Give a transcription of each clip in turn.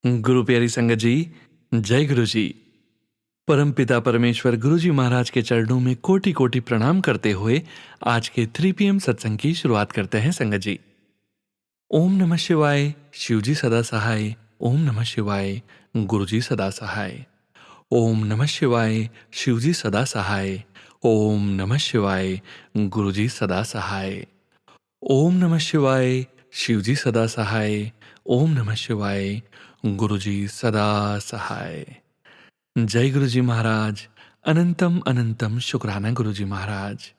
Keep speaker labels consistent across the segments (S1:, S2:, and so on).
S1: गुरु प्यारी संगत जी, जय गुरु जी। परमपिता परमेश्वर गुरु जी महाराज के चरणों में कोटि कोटि प्रणाम करते हुए आज के 3 PM सत्संग की शुरुआत करते हैं संगत जी। ओम नमः शिवाय, शिव जी सदा सहाय। ओम नमः शिवाय, गुरु जी सदा सहाय। ओम नमः शिवाय, शिव जी सदा सहाय। ओम नमः शिवाय, गुरु जी सदा सहाय। ओम नमः शिवाय, शिव जी सदा सहाय। ओम नमः शिवाय, गुरु जी सदा सहाय। जय गुरु जी महाराज। अनंतम अनंतम शुक्राना गुरु जी महाराज।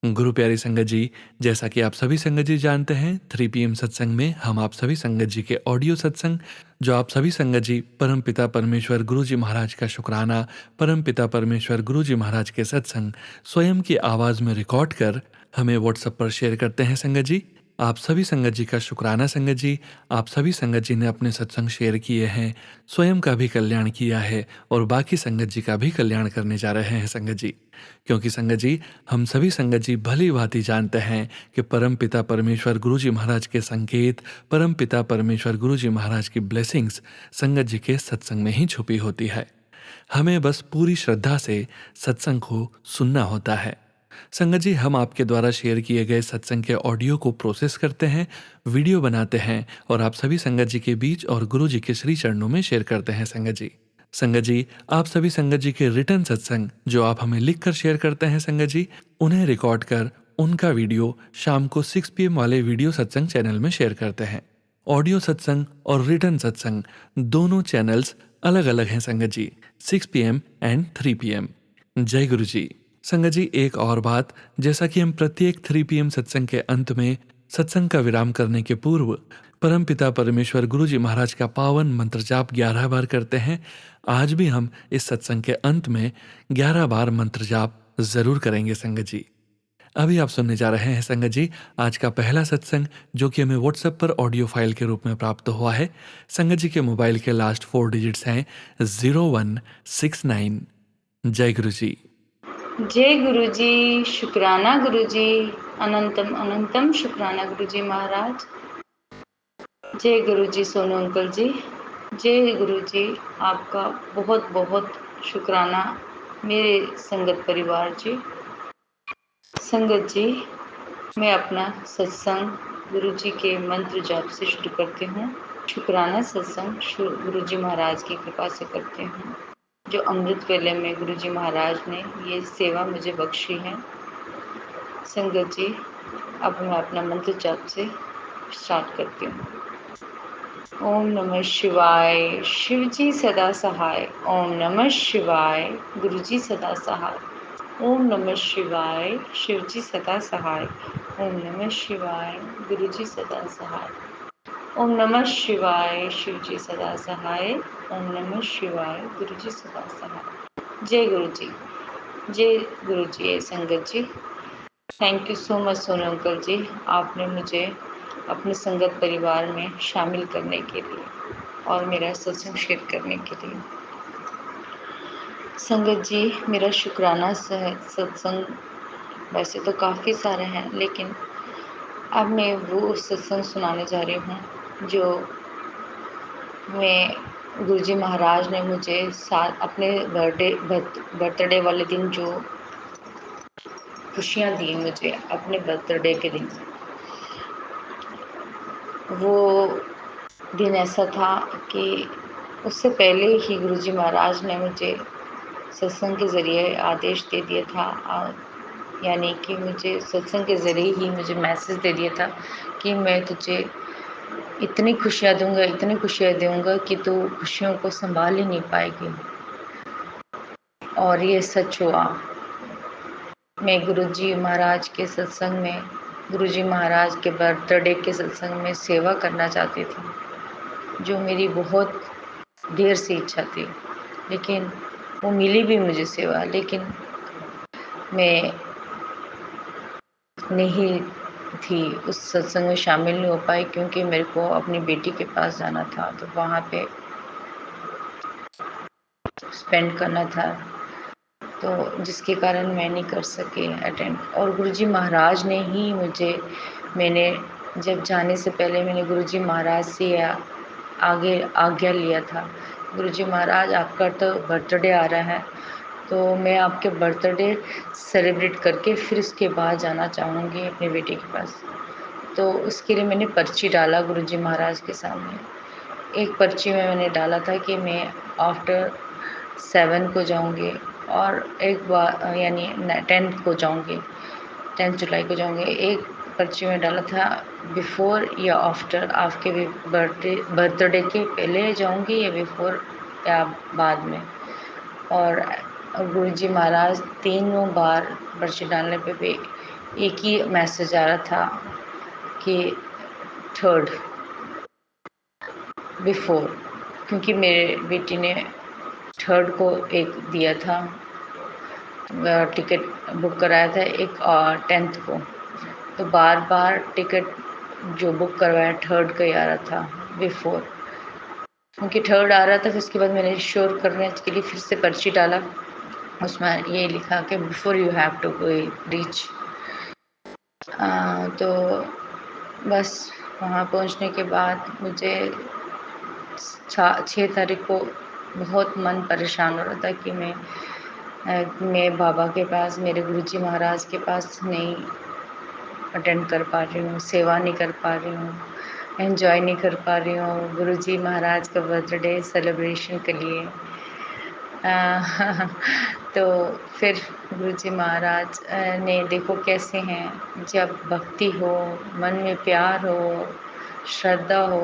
S1: गुरु प्यारी संगत जी, जैसा कि आप सभी संगत जी जानते हैं, 3 PM सत्संग में हम आप सभी संगत जी के ऑडियो सत्संग, जो आप सभी संगत जी परम पिता परमेश्वर गुरु जी महाराज का शुक्राना, परम पिता परमेश्वर गुरु जी महाराज के सत्संग स्वयं की आवाज़ में रिकॉर्ड कर हमें व्हाट्सएप पर शेयर करते हैं संगत जी। आप सभी संगत जी का शुक्राना संगत जी। आप सभी संगत जी ने अपने सत्संग शेयर किए हैं, स्वयं का भी कल्याण किया है और बाकी संगत जी का भी कल्याण करने जा रहे हैं संगत जी। क्योंकि संगत जी, हम सभी संगत जी भली भांति जानते हैं कि परम पिता परमेश्वर गुरु जी महाराज के संकेत, परम पिता परमेश्वर गुरु जी महाराज की ब्लेसिंग्स संगत जी के सत्संग में ही छुपी होती है। हमें बस पूरी श्रद्धा से सत्संग को सुनना होता है। संगत जी, हम आपके द्वारा शेयर किए गए सत्संग के ऑडियो को प्रोसेस करते हैं, वीडियो बनाते हैं और आप सभी संगत जी के बीच और गुरु जी के श्री चरणों में शेयर करते हैं संगत जी। संगत जी, आप सभी संगत जी के रिटर्न सत्संग जो आप हमें लिख कर शेयर करते हैं संगत जी, उन्हें रिकॉर्ड कर उनका वीडियो शाम को 6 PM वाले वीडियो सत्संग चैनल में शेयर करते हैं। ऑडियो सत्संग और रिटर्न सत्संग दोनों चैनल्स अलग अलग हैं संगत जी, 6 PM एंड 3 PM। जय गुरु जी। संगत जी, एक और बात, जैसा कि हम प्रत्येक 3 PM सत्संग के अंत में सत्संग का विराम करने के पूर्व परम पिता परमेश्वर गुरु जी महाराज का पावन मंत्र जाप 11 बार करते हैं, आज भी हम इस सत्संग के अंत में 11 बार मंत्र जाप जरूर करेंगे संगत जी। अभी आप सुनने जा रहे हैं संगत जी आज का पहला सत्संग, जो कि हमें व्हाट्सएप पर ऑडियो फाइल के रूप में प्राप्त हुआ है। संगत जी के मोबाइल के लास्ट 4 डिजिट्स हैं 0169। जय गुरु जी।
S2: जय गुरु जी, शुक्राना गुरु जी, अनंतम अनंतम शुक्राना गुरु जी महाराज। जय गुरु जी सोनू अंकल जी। जय गुरु जी, आपका बहुत बहुत शुक्राना मेरे संगत परिवार जी। संगत जी, मैं अपना सत्संग गुरु जी के मंत्र जाप से शुरू करती हूँ। शुक्राना सत्संग गुरु जी महाराज की कृपा से करती हूँ, जो अमृत वेले में गुरु जी महाराज ने ये सेवा मुझे बख्शी है। संगत जी, अब मैं अपना मंत्र जाप से स्टार्ट करती हूँ। ओम नमः शिवाय, शिव जी सदा सहाय। ओम नमः शिवाय, गुरु जी सदा सहाय। ओम नमः शिवाय, शिव जी सदा सहाय। ओम नमः शिवाय, गुरु जी सदा सहाय। ओम नमः शिवाय, शिव जी सदा सहाय। ओम नमः शिवाय, गुरु जी सदा सहाय। जय गुरु जी। जय गुरु जी। संगत जी, thank you so much Sonu uncle ji, आपने मुझे अपने संगत परिवार में शामिल करने के लिए और मेरा सत्संग शेयर करने के लिए। संगत जी, मेरा शुक्राना सत्संग वैसे तो काफ़ी सारे हैं, लेकिन अब मैं वो सत्संग सुनाने जा रही हूँ जो गुरुजी महाराज ने मुझे साथ अपने बर्थडे वाले दिन जो खुशियाँ दी मुझे अपने बर्थडे के दिन। वो दिन ऐसा था कि उससे पहले ही गुरुजी महाराज ने मुझे सत्संग के ज़रिए आदेश दे दिया था, यानी कि मुझे सत्संग के ज़रिए ही मुझे मैसेज दे दिया था कि मैं तुझे इतनी खुशियाँ दूंगा, इतनी खुशियाँ दूंगा कि तू खुशियों को संभाल ही नहीं पाएगी। और ये सच हुआ। मैं गुरुजी महाराज के सत्संग में, गुरुजी महाराज के बर्थडे के सत्संग में सेवा करना चाहती थी, जो मेरी बहुत देर से इच्छा थी, लेकिन वो मिली भी मुझे सेवा, लेकिन मैं नहीं थी उस सत्संग में शामिल नहीं हो पाई, क्योंकि मेरे को अपनी बेटी के पास जाना था, तो वहाँ पे स्पेंड करना था, तो जिसके कारण मैं नहीं कर सकी अटेंड। और गुरुजी महाराज ने ही मुझे, मैंने जब जाने से पहले मैंने गुरुजी महाराज से आगे आज्ञा लिया था, गुरुजी महाराज आपका तो बर्थडे आ रहा है, तो मैं आपके बर्थडे सेलिब्रेट करके फिर उसके बाद जाना चाहूँगी अपनी बेटी के पास। तो उसके लिए मैंने पर्ची डाला गुरुजी महाराज के सामने। एक पर्ची में मैंने डाला था कि मैं आफ्टर 7 को जाऊँगी, और एक बार यानी 10th को जाऊँगी, 10 जुलाई को जाऊँगी। एक पर्ची में डाला था बिफ़ोर या आफ्टर, आपके भी बर्थडे के पहले जाऊँगी या बिफ़ोर या बाद में। और गुरुजी महाराज तीनों बार पर्ची डालने पे भी एक ही मैसेज आ रहा था कि 3rd बिफ़ोर, क्योंकि मेरे बेटी ने 3rd को एक दिया था, टिकट बुक कराया था, एक 10th को, तो बार बार टिकट जो बुक करवाया 3rd का ही आ रहा था बिफ़ोर, क्योंकि 3rd आ रहा था। फिर उसके बाद मैंने श्योर करने के लिए फिर से पर्ची डाला, उसमें ये लिखा कि before you have to reach. तो बस वहाँ पहुँचने के बाद मुझे 6 तारीख को बहुत मन परेशान हो रहा था कि मैं बाबा के पास, मेरे गुरुजी महाराज के पास नहीं अटेंड कर पा रही हूँ, सेवा नहीं कर पा रही हूँ, एंजॉय नहीं कर पा रही हूँ गुरुजी महाराज का बर्थडे सेलिब्रेशन के लिए। तो फिर गुरुजी महाराज ने, देखो कैसे हैं, जब भक्ति हो, मन में प्यार हो, श्रद्धा हो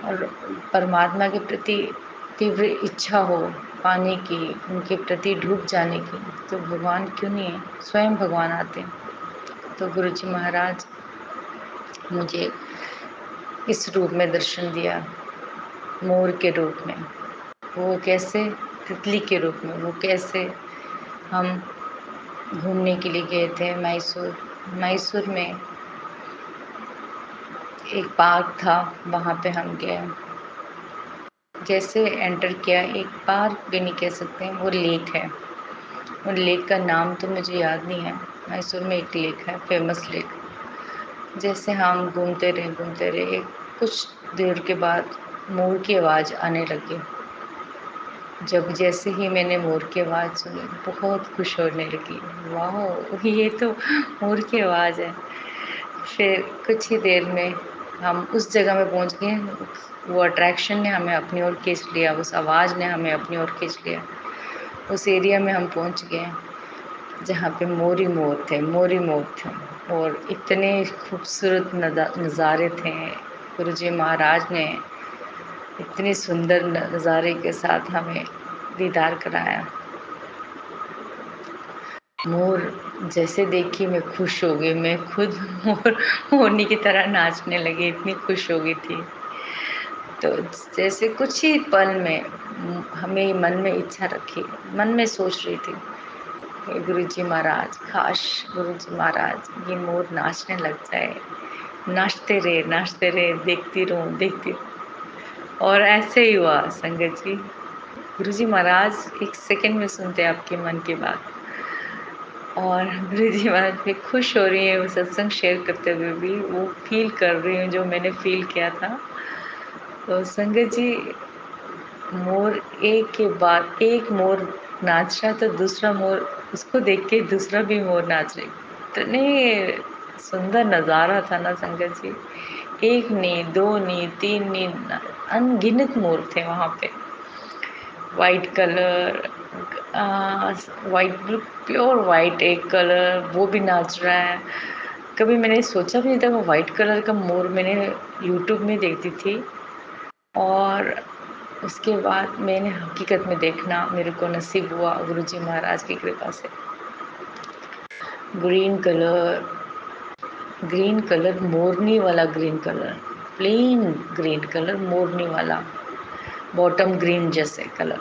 S2: और परमात्मा के प्रति तीव्र इच्छा हो पाने की, उनके प्रति डूब जाने की, तो भगवान क्यों नहीं, स्वयं भगवान आते हैं। तो गुरुजी महाराज मुझे इस रूप में दर्शन दिया, मोर के रूप में। वो कैसे, तितली के रूप में। वो कैसे, हम घूमने के लिए गए थे मैसूर में एक पार्क था, वहाँ पे हम गए। जैसे एंटर किया, एक पार्क भी नहीं कह सकते हैं, वो लेक है। उन लेक का नाम तो मुझे याद नहीं है। मैसूर में एक लेक है, फेमस लेक। जैसे हम घूमते रहे, कुछ देर के बाद मोर की आवाज़ आने लगी। जैसे ही मैंने मोर की आवाज़ सुनी, बहुत खुश होने लगी। वाह, ये तो मोर की आवाज़ है। फिर कुछ ही देर में हम उस जगह में पहुंच गए। वो अट्रैक्शन ने हमें अपनी ओर खींच लिया, उस आवाज़ ने हमें अपनी ओर खींच लिया। उस एरिया में हम पहुंच गए जहाँ पे मोर ही मोर थे, और इतने खूबसूरत नज़ारे थे। गुरुजी महाराज ने इतने सुंदर नज़ारे के साथ हमें दीदार कराया। मोर जैसे देखी मैं खुश हो गई, मैं खुद मोर होने की तरह नाचने लगी, इतनी खुश हो गई थी। तो जैसे कुछ ही पल में हमें मन में इच्छा रखी, मन में सोच रही थी, गुरुजी महाराज, काश गुरुजी महाराज ये मोर नाचने लग जाए, नाचते रहे, देखती रहूं। और ऐसे ही हुआ संगत जी। गुरुजी महाराज एक सेकंड में सुनते आपके मन की बात। और गुरुजी महाराज भी खुश हो रही है, वो सत्संग शेयर करते हुए भी वो फील कर रही हूँ जो मैंने फील किया था। तो संगत जी, मोर एक के बाद एक मोर नाच रहा, तो दूसरा मोर, उसको देख के दूसरा भी मोर नाच रहे। इतने सुंदर नज़ारा था ना संगत जी। एक नहीं, दो नहीं, तीन नहीं, अनगिनत मोर थे वहाँ पे। White colour, white, pure white एक कलर, वो भी नाच रहा है। कभी मैंने सोचा भी नहीं था वो वाइट कलर का मोर मैंने यूट्यूब में देखती थी, और उसके बाद मैंने हकीकत में देखना मेरे को नसीब हुआ गुरुजी महाराज की कृपा से। ग्रीन कलर, मोरनी वाला green colour, plain green colour, मोरनी वाला, बॉटम ग्रीन जैसे colour,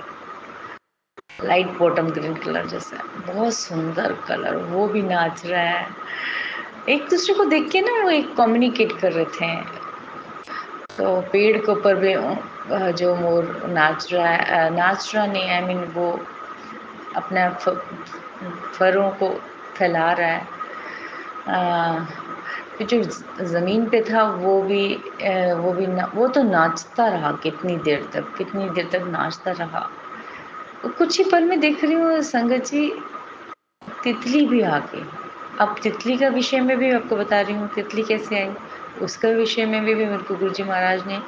S2: light bottom green colour जैसा, बहुत सुंदर कलर। वो भी नाच रहा है, एक दूसरे को देख के ना वो एक कम्युनिकेट कर रहे थे। तो पेड़ के ऊपर भी जो मोर नाच रहा नहीं, आई मीन वो अपना फरों को फैला रहा है जो ज़मीन पे था वो तो नाचता रहा कितनी देर तक नाचता रहा। कुछ ही पल में देख रही हूँ संगत जी, तितली भी आ गई। अब तितली का विषय में भी आपको बता रही हूँ, तितली कैसे आई, उसका विषय में भी मेरे को गुरुजी महाराज ने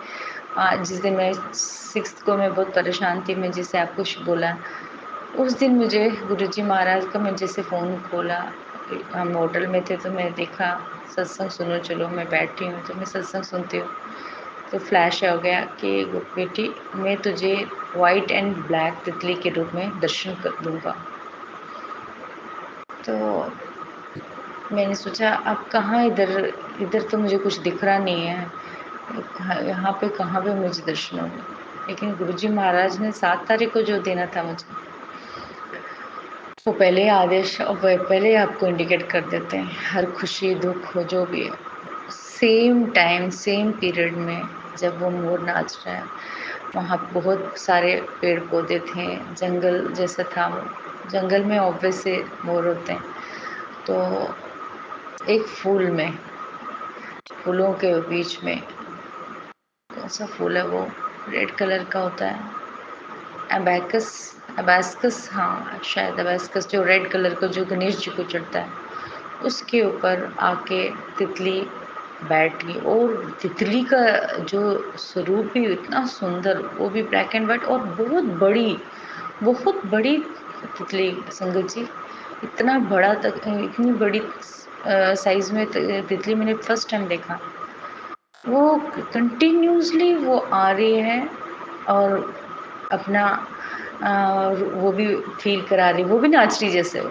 S2: जिस दिन मैं 6th को मैं बहुत परेशान थी, मैं जैसे आपको बोला, उस दिन मुझे गुरुजी महाराज का मैं जैसे फ़ोन खोला, हम होटल में थे तो मैं देखा सत्संग सुनो चलो, मैं बैठी हूँ तो मैं सत्संग सुनती हूँ, तो फ्लैश हो गया कि बेटी मैं तुझे वाइट एंड ब्लैक तितली के रूप में दर्शन कर दूँगा। तो मैंने सोचा अब कहाँ इधर इधर तो मुझे कुछ दिख रहा नहीं है, यहाँ पे कहाँ पे मुझे दर्शन होंगे, लेकिन गुरुजी महाराज ने 7 तारीख को जो देना था मुझे, वो पहले ही आदेश पहले ही आपको इंडिकेट कर देते हैं। हर खुशी दुख हो जो भी है, सेम टाइम सेम पीरियड में जब वो मोर नाच रहा है, वहाँ बहुत सारे पेड़ पौधे थे, जंगल जैसा था वो, जंगल में ऑब्वियस से मोर होते हैं। तो एक फूल में, फूलों के बीच में, कौन सा फूल है वो, रेड कलर का होता है, अबैकस, अबास्कस, हाँ शायद अबास्कस, जो रेड कलर का जो गणेश जी को चढ़ता है, उसके ऊपर आके तितली बैठ गई। और तितली का जो स्वरूप भी इतना सुंदर, वो भी ब्लैक एंड वाइट, और बहुत बड़ी तितली संगत जी, इतना बड़ा तक, इतनी बड़ी साइज़ में तितली मैंने फर्स्ट टाइम देखा। वो कंटिन्यूअसली वो आ रही है और अपना वो भी फ़ील करा रही, वो भी नाच रही जैसे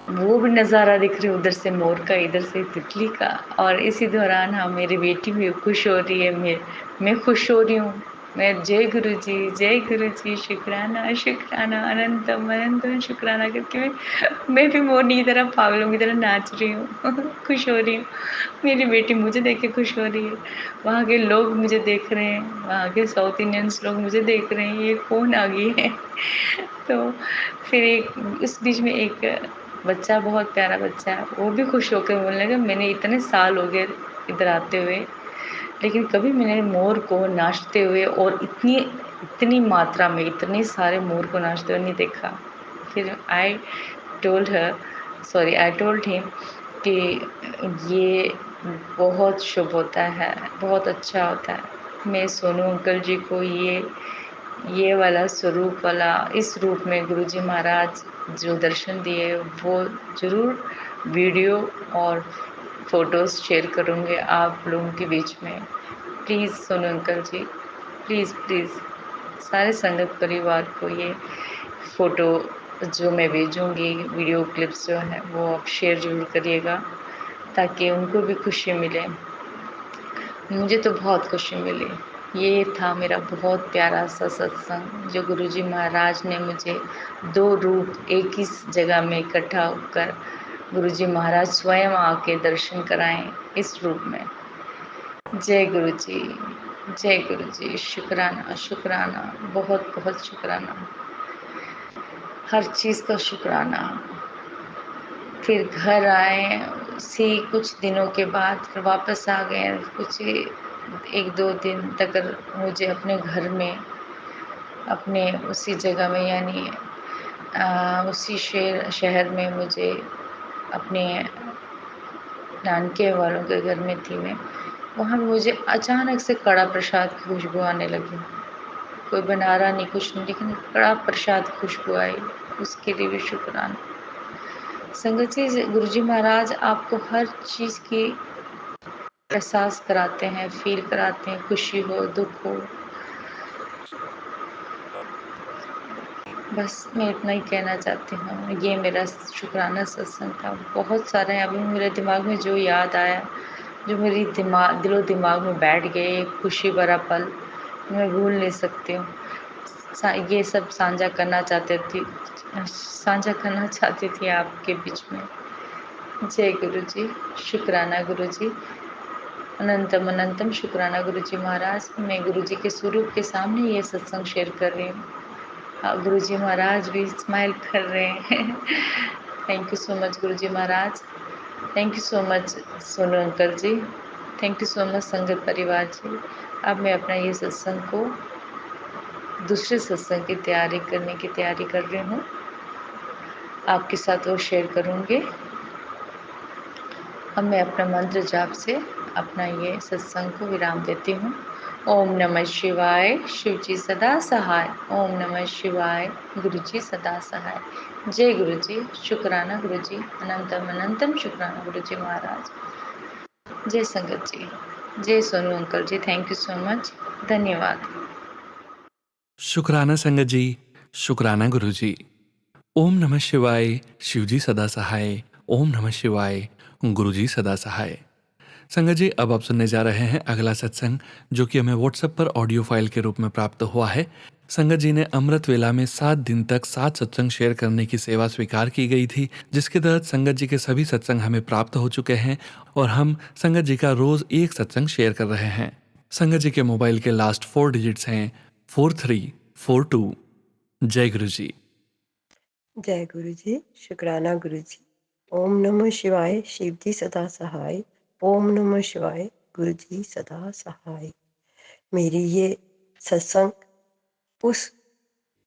S2: वो भी नज़ारा दिख रही, उधर से मोर का, इधर से तितली का। और इसी दौरान हाँ, मेरी बेटी भी खुश हो रही है, मैं खुश हो रही हूँ। मैं जय गुरु जी, शुक्राना शुक्राना, अनंतम अनंतम शुक्राना करके मैं भी मोरनी की तरह, पागलों की तरह नाच रही हूँ खुश हो रही हूँ। मेरी बेटी मुझे देख के खुश हो रही है, वहाँ के लोग मुझे देख रहे हैं, वहाँ के साउथ इंडियंस लोग मुझे देख रहे हैं, ये कौन आ गई है तो फिर इस बीच में एक बच्चा, बहुत प्यारा बच्चा है, वो भी खुश होकर बोलने लगा, मैंने इतने साल हो गए इधर आते हुए, लेकिन कभी मैंने मोर को नाचते हुए और इतनी मात्रा में इतने सारे मोर को नाचते हुए नहीं देखा। फिर आई टोल्ड हिम कि ये बहुत शुभ होता है, बहुत अच्छा होता है। मैं सोनू अंकल जी को ये वाला स्वरूप वाला, इस रूप में गुरुजी महाराज जो दर्शन दिए, वो ज़रूर वीडियो और फ़ोटोज़ शेयर करूँगी आप लोगों के बीच में। Please Sonu uncle ji, please सारे संगत परिवार को ये फ़ोटो जो मैं भेजूँगी, वीडियो क्लिप्स जो है वो आप शेयर ज़रूर करिएगा, ताकि उनको भी खुशी मिले। मुझे तो बहुत खुशी मिली। ये था मेरा बहुत प्यारा सा सत्संग, जो गुरुजी महाराज ने मुझे 2 रूप एक ही जगह में इकट्ठा होकर गुरुजी महाराज स्वयं आके दर्शन कराएँ इस रूप में। जय गुरु जी, शुक्राना शुक्राना, बहुत बहुत शुक्राना, हर चीज़ का शुक्राना। फिर घर आए, उसी कुछ दिनों के बाद फिर वापस आ गए, कुछ 1-2 दिन तक मुझे अपने घर में, अपने उसी जगह में, यानी उसी शहर में मुझे अपने नानके वालों के घर में थी मैं, वहाँ पे मुझे अचानक से कड़ा प्रसाद की खुशबू आने लगी। कोई बना रहा नहीं, कुछ नहीं, लेकिन कड़ा प्रसाद खुशबू आई, उसके लिए भी शुक्राना। संगत जी, गुरुजी महाराज आपको हर चीज़ की एहसास कराते हैं, फ़ील कराते हैं, खुशी हो, दुःख हो। बस मैं इतना ही कहना चाहती हूँ। ये मेरा शुक्राना सत्संग था। बहुत सारे हैं, अभी मेरे दिमाग में जो याद आया, जो मेरी दिलो-दिमाग में बैठ गए, एक खुशी भरा पल, मैं भूल नहीं सकती हूँ। ये सब साझा करना चाहती थी आपके बीच में। जय गुरु जी, शुक्राना गुरु जी, अनंतम अनंतम शुक्राना गुरु जी महाराज। मैं गुरु जी के स्वरूप के सामने ये सत्संग शेयर कर रही हूँ। गुरु जी महाराज भी स्माइल कर रहे हैं thank you so much Guru ji Maharaj. Thank you so much Sonu uncle ji. Thank you so much संगत परिवार जी। अब मैं अपना ये सत्संग को दूसरे सत्संग की तैयारी करने की तैयारी कर रही हूँ। आपके साथ वो शेयर करूँगी। अब मैं अपना मंत्र जाप से अपना ये सत्संग को विराम देती हूँ। ओम नमः शिवाय, शिव जी सदा सहाय। ओम नमः शिवाय, गुरु जी सदा सहाय। जय गुरु जी, शुक्राना गुरु जी, अनंतम अनंतम शुक्राना गुरु जी महाराज। जय संगत जी, जय Sonu uncle ji, thank you so much, धन्यवाद।
S1: शुक्राना संगत जी, शुक्राना गुरु जी। ओम नमः शिवाय, शिव जी सदा सहाय। ओम नमः शिवाय, गुरु जी सदा सहाय। संगत जी, अब आप सुनने जा रहे हैं अगला सत्संग, जो कि हमें व्हाट्सएप पर ऑडियो फाइल के रूप में प्राप्त हुआ है। संगत जी ने अमृत वेला में 7 दिन तक 7 सत्संग शेयर करने की सेवा स्वीकार की गई थी, जिसके तहत संगत जी के सभी सत्संग हमें प्राप्त हो चुके हैं और हम संगत जी का रोज एक सत्संग शेयर कर रहे हैं। संगत जी के मोबाइल के लास्ट 4 डिजिट्स हैं 4342। जय गुरु जी।
S3: जय गुरु जी, शुक्राना गुरु जी। ओम नमः शिवाय, शिव जी सदा सहाय। ओम नमः शिवाय, गुरु जी सदा सहाय। मेरी ये सत्संग उस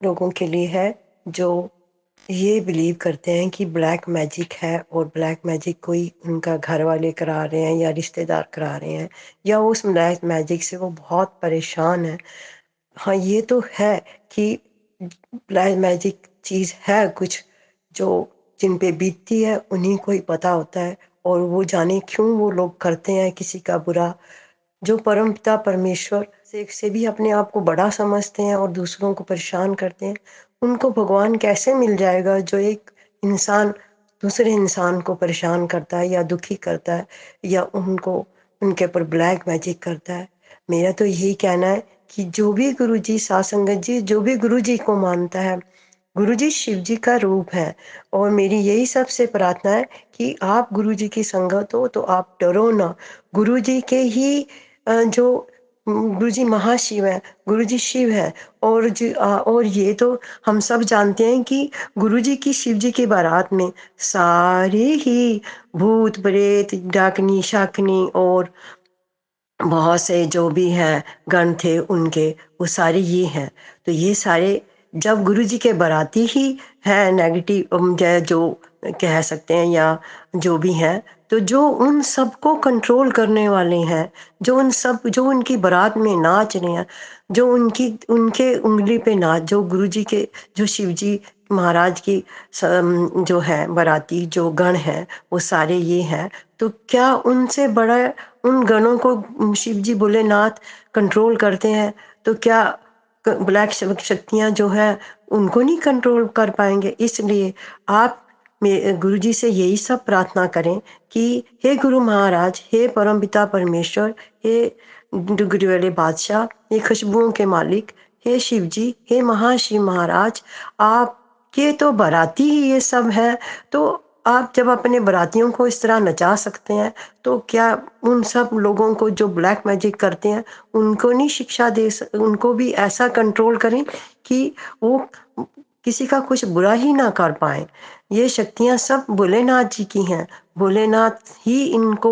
S3: लोगों के लिए है जो ये बिलीव करते हैं कि ब्लैक मैजिक है और ब्लैक मैजिक कोई उनका घर वाले करा रहे हैं या रिश्तेदार करा रहे हैं, या उस ब्लैक मैजिक से वो बहुत परेशान है। हाँ, ये तो है कि ब्लैक मैजिक चीज़ है कुछ जो जिन पे बीतती है उन्हीं को ही पता होता है, और वो जाने क्यों वो लोग करते हैं किसी का बुरा। जो परमपिता परमेश्वर से भी अपने आप को बड़ा समझते हैं और दूसरों को परेशान करते हैं, उनको भगवान कैसे मिल जाएगा जो एक इंसान दूसरे इंसान को परेशान करता है या दुखी करता है या उनको उनके ऊपर ब्लैक मैजिक करता है। मेरा तो यही कहना है कि जो भी गुरुजी साध संगत जी जो भी गुरुजी को मानता है, गुरुजी शिव जी का रूप है। और मेरी यही सबसे प्रार्थना है कि आप गुरुजी की संगत हो तो आप डरो ना। गुरुजी के ही जो गुरुजी महाशिव है, गुरुजी शिव है। और ये तो हम सब जानते हैं कि गुरुजी की शिव जी की बारात में सारे ही भूत प्रेत डाकनी शाकनी और बहुत से जो भी हैं गण थे उनके, वो सारे ये हैं। तो ये सारे जब गुरुजी के बाराती ही हैं नेगेटिव जो कह सकते हैं या जो भी हैं, तो जो उन सबको कंट्रोल करने वाले हैं, जो उनकी बारात में नाच रहे हैं, जो उनके उंगली पे नाच, जो गुरुजी के जो शिवजी महाराज की जो है बाराती जो गण हैं वो सारे ये हैं। तो क्या उनसे बड़ा उन गणों को शिव जी भोलेनाथ कंट्रोल करते हैं, तो क्या ब्लैक शक्तियां जो है उनको नहीं कंट्रोल कर पाएंगे। इसलिए आप गुरु जी से यही सब प्रार्थना करें कि हे गुरु महाराज, हे परमपिता परमेश्वर, हे गुरु वाले बादशाह, हे खुशबुओं के मालिक, हे शिव जी, हे महाशिव महाराज, आपके तो बाराती ही ये सब है। तो आप जब अपने बारातियों को इस तरह नचा सकते हैं, तो क्या उन सब लोगों को जो ब्लैक मैजिक करते हैं उनको नहीं शिक्षा उनको भी ऐसा कंट्रोल करें कि वो किसी का कुछ बुरा ही ना कर पाए। ये शक्तियां सब भोलेनाथ जी की हैं। भोलेनाथ ही इनको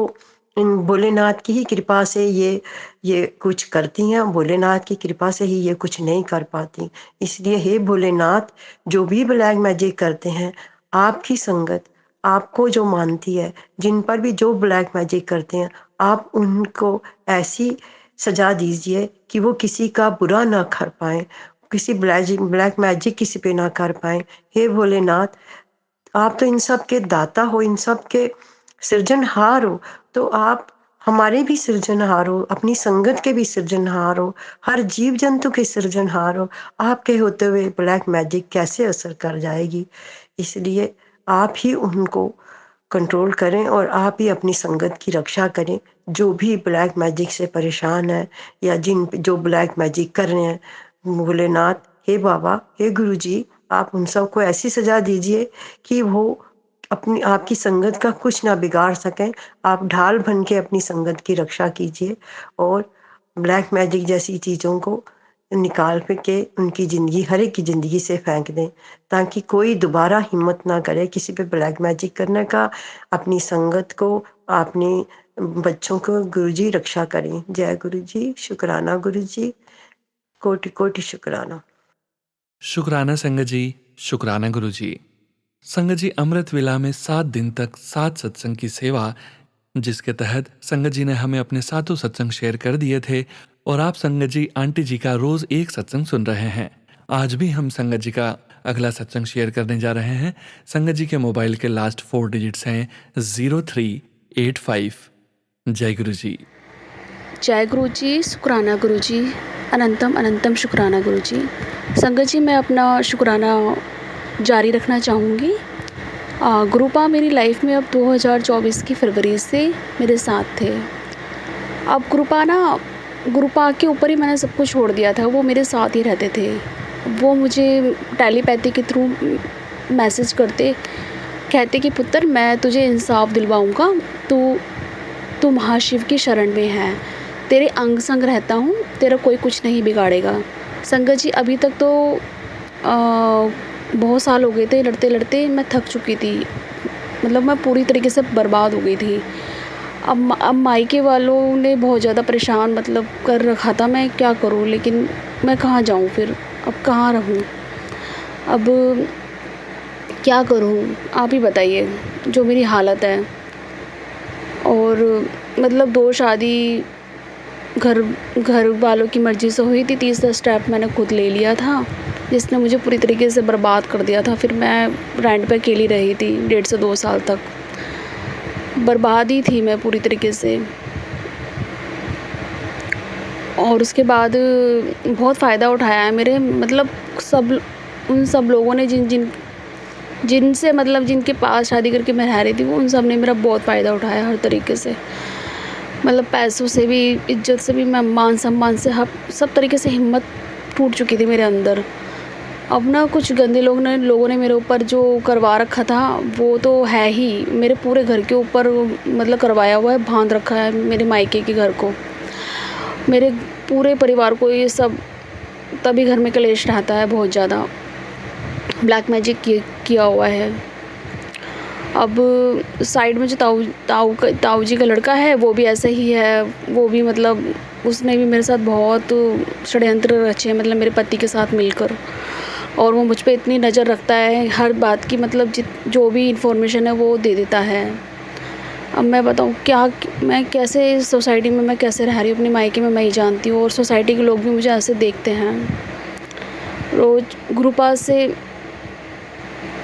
S3: इन भोलेनाथ की ही कृपा से ये कुछ करती हैं। भोलेनाथ की कृपा से ही ये कुछ नहीं कर पाती। इसलिए हे भोलेनाथ, जो भी ब्लैक मैजिक करते हैं, आपकी संगत आपको जो मानती है, जिन पर भी जो ब्लैक मैजिक करते हैं, आप उनको ऐसी सजा दीजिए कि वो किसी का बुरा ना कर पाएँ, किसी ब्लैक मैजिक किसी पे ना कर पाएँ। हे भोलेनाथ, आप तो इन सब के दाता हो, इन सब के सृजनहार हो, तो आप हमारे भी सृजनहार हो, अपनी संगत के भी सृजनहार हो, हर जीव-जंतु के सृजनहार हो। आपके होते हुए ब्लैक मैजिक कैसे असर कर जाएगी? इसलिए आप ही उनको कंट्रोल करें और आप ही अपनी संगत की रक्षा करें। जो भी ब्लैक मैजिक से परेशान है या जो ब्लैक मैजिक कर रहे हैं, भोलेनाथ, हे बाबा, हे गुरुजी, आप उन सबको ऐसी सज़ा दीजिए कि वो अपनी आपकी संगत का कुछ ना बिगाड़ सकें। आप ढाल बन के अपनी संगत की रक्षा कीजिए और ब्लैक मैजिक जैसी चीज़ों को निकाल के उनकी ज़िंदगी, हर एक की ज़िंदगी से फेंक दें, ताकि कोई दोबारा हिम्मत ना करे किसी पे ब्लैक मैजिक करने का। अपनी संगत को, अपने बच्चों को गुरुजी रक्षा करें। जय गुरुजी, शुक्राना गुरुजी, कोटि कोटि शुक्राना।
S1: शुक्राना संगत जी, शुक्राना गुरु जी। संगत जी, अमृत विला में 7 दिन तक 7 सत्संग की सेवा, जिसके तहत संगत जी ने हमें अपने 7 सत्संग शेयर कर दिए थे, और आप संगत जी आंटी जी का रोज एक सत्संग सुन रहे हैं। आज भी हम संगत जी का अगला सत्संग शेयर करने जा रहे हैं। संगत जी के मोबाइल के लास्ट 4 डिजिट्स हैं 0385। जय गुरु जी।
S4: जय गुरु जी, शुक्राना गुरु जी, अनंतम अनंतम शुक्राना गुरु जी। संगत जी, मैं अपना शुक्राना जारी रखना चाहूँगी। गुरुपा मेरी लाइफ में अब 2024 की फरवरी से मेरे साथ थे। अब गुरुपा के ऊपर ही मैंने सब कुछ छोड़ दिया था। वो मेरे साथ ही रहते थे। वो मुझे टेलीपैथी के थ्रू मैसेज करते, कहते कि पुत्र, मैं तुझे इंसाफ दिलवाऊँगा, तू महाशिव की शरण में है, तेरे अंग संग रहता हूँ, तेरा कोई कुछ नहीं बिगाड़ेगा। संगत जी, अभी तक तो बहुत साल हो गए थे, लड़ते लड़ते मैं थक चुकी थी। मतलब मैं पूरी तरीके से बर्बाद हो गई थी। अब मायके वालों ने बहुत ज़्यादा परेशान मतलब कर रखा था। मैं क्या करूँ, लेकिन मैं कहाँ जाऊँ फिर, अब कहाँ रहूँ, अब क्या करूँ, आप ही बताइए जो मेरी हालत है। और मतलब 2 शादी घर वालों की मर्ज़ी से हुई थी। तीसरा स्टेप मैंने खुद ले लिया था, जिसने मुझे पूरी तरीके से बर्बाद कर दिया था। फिर मैं रेंट पे अकेली रही थी 1.5 से 2 साल तक। बर्बाद ही थी मैं पूरी तरीके से। और उसके बाद बहुत फ़ायदा उठाया है मेरे, मतलब उन सब लोगों ने जिनसे मतलब जिनके पास शादी करके मैं रह रही थी, वो उन सब ने मेरा बहुत फ़ायदा उठाया हर तरीके से। मतलब पैसों से भी, इज्जत से भी, मैं मान सम्मान से, सब तरीके से हिम्मत टूट चुकी थी मेरे अंदर। अब ना कुछ गंदे लोगों ने मेरे ऊपर जो करवा रखा था, वो तो है ही, मेरे पूरे घर के ऊपर मतलब करवाया हुआ है, बांध रखा है मेरे मायके के घर को, मेरे पूरे परिवार को। ये सब तभी घर में कलेश रहता है बहुत ज़्यादा। ब्लैक मैजिक किया हुआ है। अब साइड में जो ताऊ जी का लड़का है, वो भी ऐसा ही है। वो भी मतलब उसने भी मेरे साथ बहुत षड्यंत्र रचे हैं, मतलब मेरे पति के साथ मिलकर। और वो मुझ पे इतनी नज़र रखता है हर बात की, मतलब जो भी इन्फॉर्मेशन है वो दे देता है। अब मैं बताऊँ मैं कैसे इस सोसाइटी में मैं कैसे रह रही हूँ, अपने मायके में मैं ही जानती हूँ। और सोसाइटी के लोग भी मुझे ऐसे देखते हैं। रोज़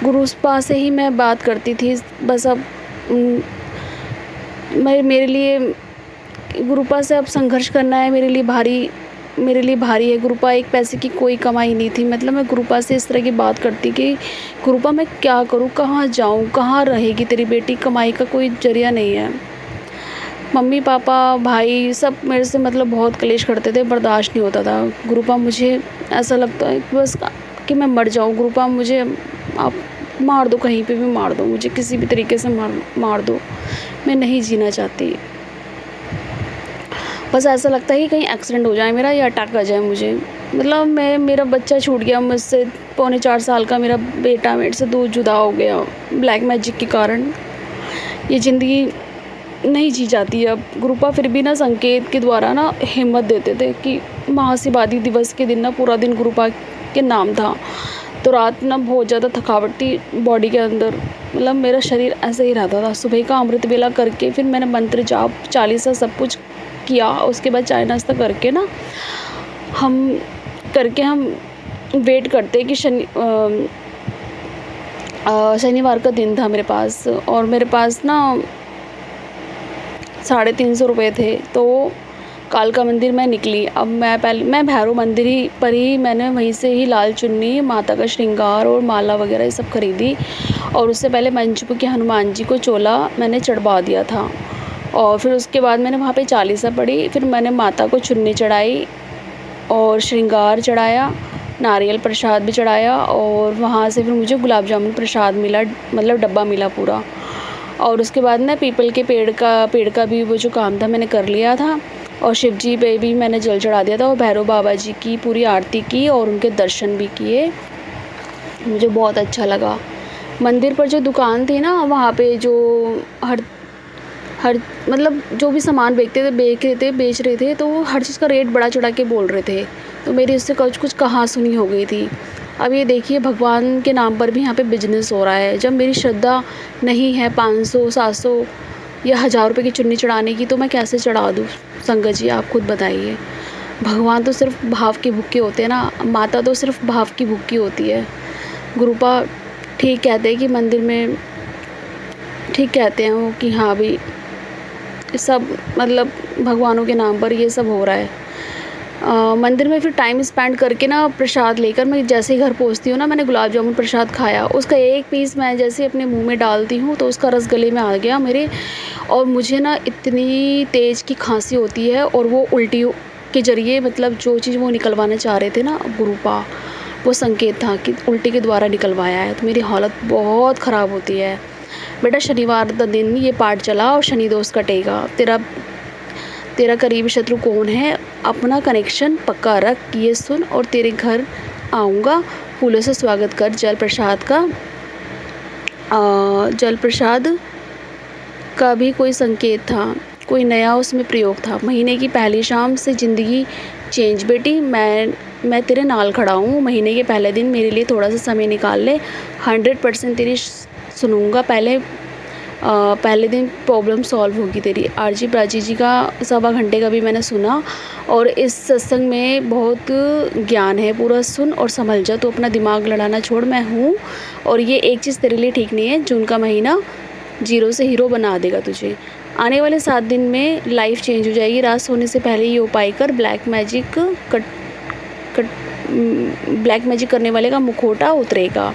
S4: गुरुपा से ही मैं बात करती थी बस। अब मेरे लिए गुरुपा से अब संघर्ष करना है मेरे लिए भारी है। गुरुपा एक पैसे की कोई कमाई नहीं थी। मतलब मैं गुरुपा से इस तरह की बात करती कि गुरुपा, मैं क्या करूँ, कहाँ जाऊँ, कहाँ रहेगी तेरी बेटी, कमाई का कोई जरिया नहीं है। मम्मी पापा भाई सब मेरे से मतलब बहुत कलेश करते थे, बर्दाश्त नहीं होता था। गुरुपा, मुझे ऐसा लगता है कि बस कि मैं मर जाऊँ। गुरुपा, मुझे आप मार दो, कहीं पे भी मार दो, मुझे किसी भी तरीके से मार दो, मैं नहीं जीना चाहती। बस ऐसा लगता है कि कहीं एक्सीडेंट हो जाए मेरा या अटैक आ जाए मुझे। मतलब मेरा बच्चा छूट गया मुझसे, 3.25 साल का मेरा बेटा मेरे से दूर जुदा हो गया ब्लैक मैजिक के कारण। ये ज़िंदगी नहीं जी जाती अब। गुरुपा फिर भी ना संकेत के द्वारा ना हिम्मत देते थे कि महाशिवरात्रि दिवस के दिन ना पूरा दिन गुरुपा के नाम था। तो रात ना बहुत ज़्यादा थकावट थी बॉडी के अंदर, मतलब मेरा शरीर ऐसे ही रहता था। सुबह का अमृत वेला करके फिर मैंने मंत्र जाप चालीसा सब कुछ किया। उसके बाद चाय नाश्ता करके ना हम वेट करते कि शनिवार का दिन था मेरे पास, और मेरे पास ना 350 रुपये थे। तो कालका मंदिर में निकली। अब मैं भैरव मंदिर पर ही मैंने वहीं से ही लाल चुन्नी, माता का श्रृंगार और माला वगैरह ये सब खरीदी। और उससे पहले मंचपुर के हनुमान जी को चोला मैंने चढ़वा दिया था। और फिर उसके बाद मैंने वहाँ पे चालीसा पढ़ी। फिर मैंने माता को चुन्नी चढ़ाई और श्रृंगार चढ़ाया, नारियल प्रसाद भी चढ़ाया। और वहाँ से फिर मुझे गुलाब जामुन प्रसाद मिला, मतलब डब्बा मिला पूरा। और उसके बाद ना पीपल के पेड़ का भी वो जो काम था मैंने कर लिया था। और शिव जी पे भी मैंने जल चढ़ा दिया था और भैरव बाबा जी की पूरी आरती की और उनके दर्शन भी किए। मुझे बहुत अच्छा लगा। मंदिर पर जो दुकान थी ना, वहाँ पे जो हर हर मतलब जो भी सामान बेच रहे थे तो वो हर चीज़ का रेट बढ़ा चढ़ा के बोल रहे थे। तो मेरी उससे कुछ कहा सुनी हो गई थी। अब ये देखिए, भगवान के नाम पर भी यहाँ पे बिजनेस हो रहा है। जब मेरी श्रद्धा नहीं है 500 700 या 1000 रुपये की चुन्नी चढ़ाने की, तो मैं कैसे चढ़ा दूँ? संगत जी आप खुद बताइए। भगवान तो सिर्फ भाव के भूखे होते हैं ना, माता तो सिर्फ भाव की भूखी होती है। गुरुपा ठीक कहते हैं कि मंदिर में ठीक कहते हैं वो कि हाँ भी सब मतलब भगवानों के नाम पर ये सब हो रहा है। मंदिर में फिर टाइम स्पेंड करके ना, प्रसाद लेकर मैं जैसे ही घर पहुंचती हूँ ना, मैंने गुलाब जामुन प्रसाद खाया। उसका एक पीस मैं जैसे अपने मुंह में डालती हूँ तो उसका रस गले में आ गया मेरे, और मुझे ना इतनी तेज़ की खांसी होती है, और वो उल्टी के ज़रिए मतलब जो चीज़ वो निकलवाना चाह रहे थे ना गुरुपा, वो संकेत था कि उल्टी के द्वारा निकलवाया है। तो मेरी हालत बहुत ख़राब होती है। बेटा शनिवार का दिन ये पाठ चला और शनि दोष कटेगा। तेरा करीबी शत्रु कौन है, अपना कनेक्शन पक्का रख, ये सुन, और तेरे घर आऊँगा, फूलों से स्वागत कर। जल प्रसाद का भी कोई संकेत था, कोई नया उसमें प्रयोग था। महीने की पहली शाम से ज़िंदगी चेंज बेटी, मैं तेरे नाल खड़ा हूँ। महीने के पहले दिन मेरे लिए थोड़ा सा समय निकाल ले, 100% तेरी सुनूँगा। पहले दिन प्रॉब्लम सॉल्व होगी तेरी। आरजी प्राची जी का 1.25 घंटे का भी मैंने सुना, और इस सत्संग में बहुत ज्ञान है। पूरा सुन और संभल जा, तो अपना दिमाग लड़ाना छोड़, मैं हूँ। और ये एक चीज़ तेरे लिए ठीक नहीं है, जून का महीना 0 से हीरो बना देगा तुझे। आने वाले 7 दिन में लाइफ चेंज हो जाएगी। रात सोने से पहले ये उपाय कर, ब्लैक मैजिक करने वाले का मुखौटा उतरेगा।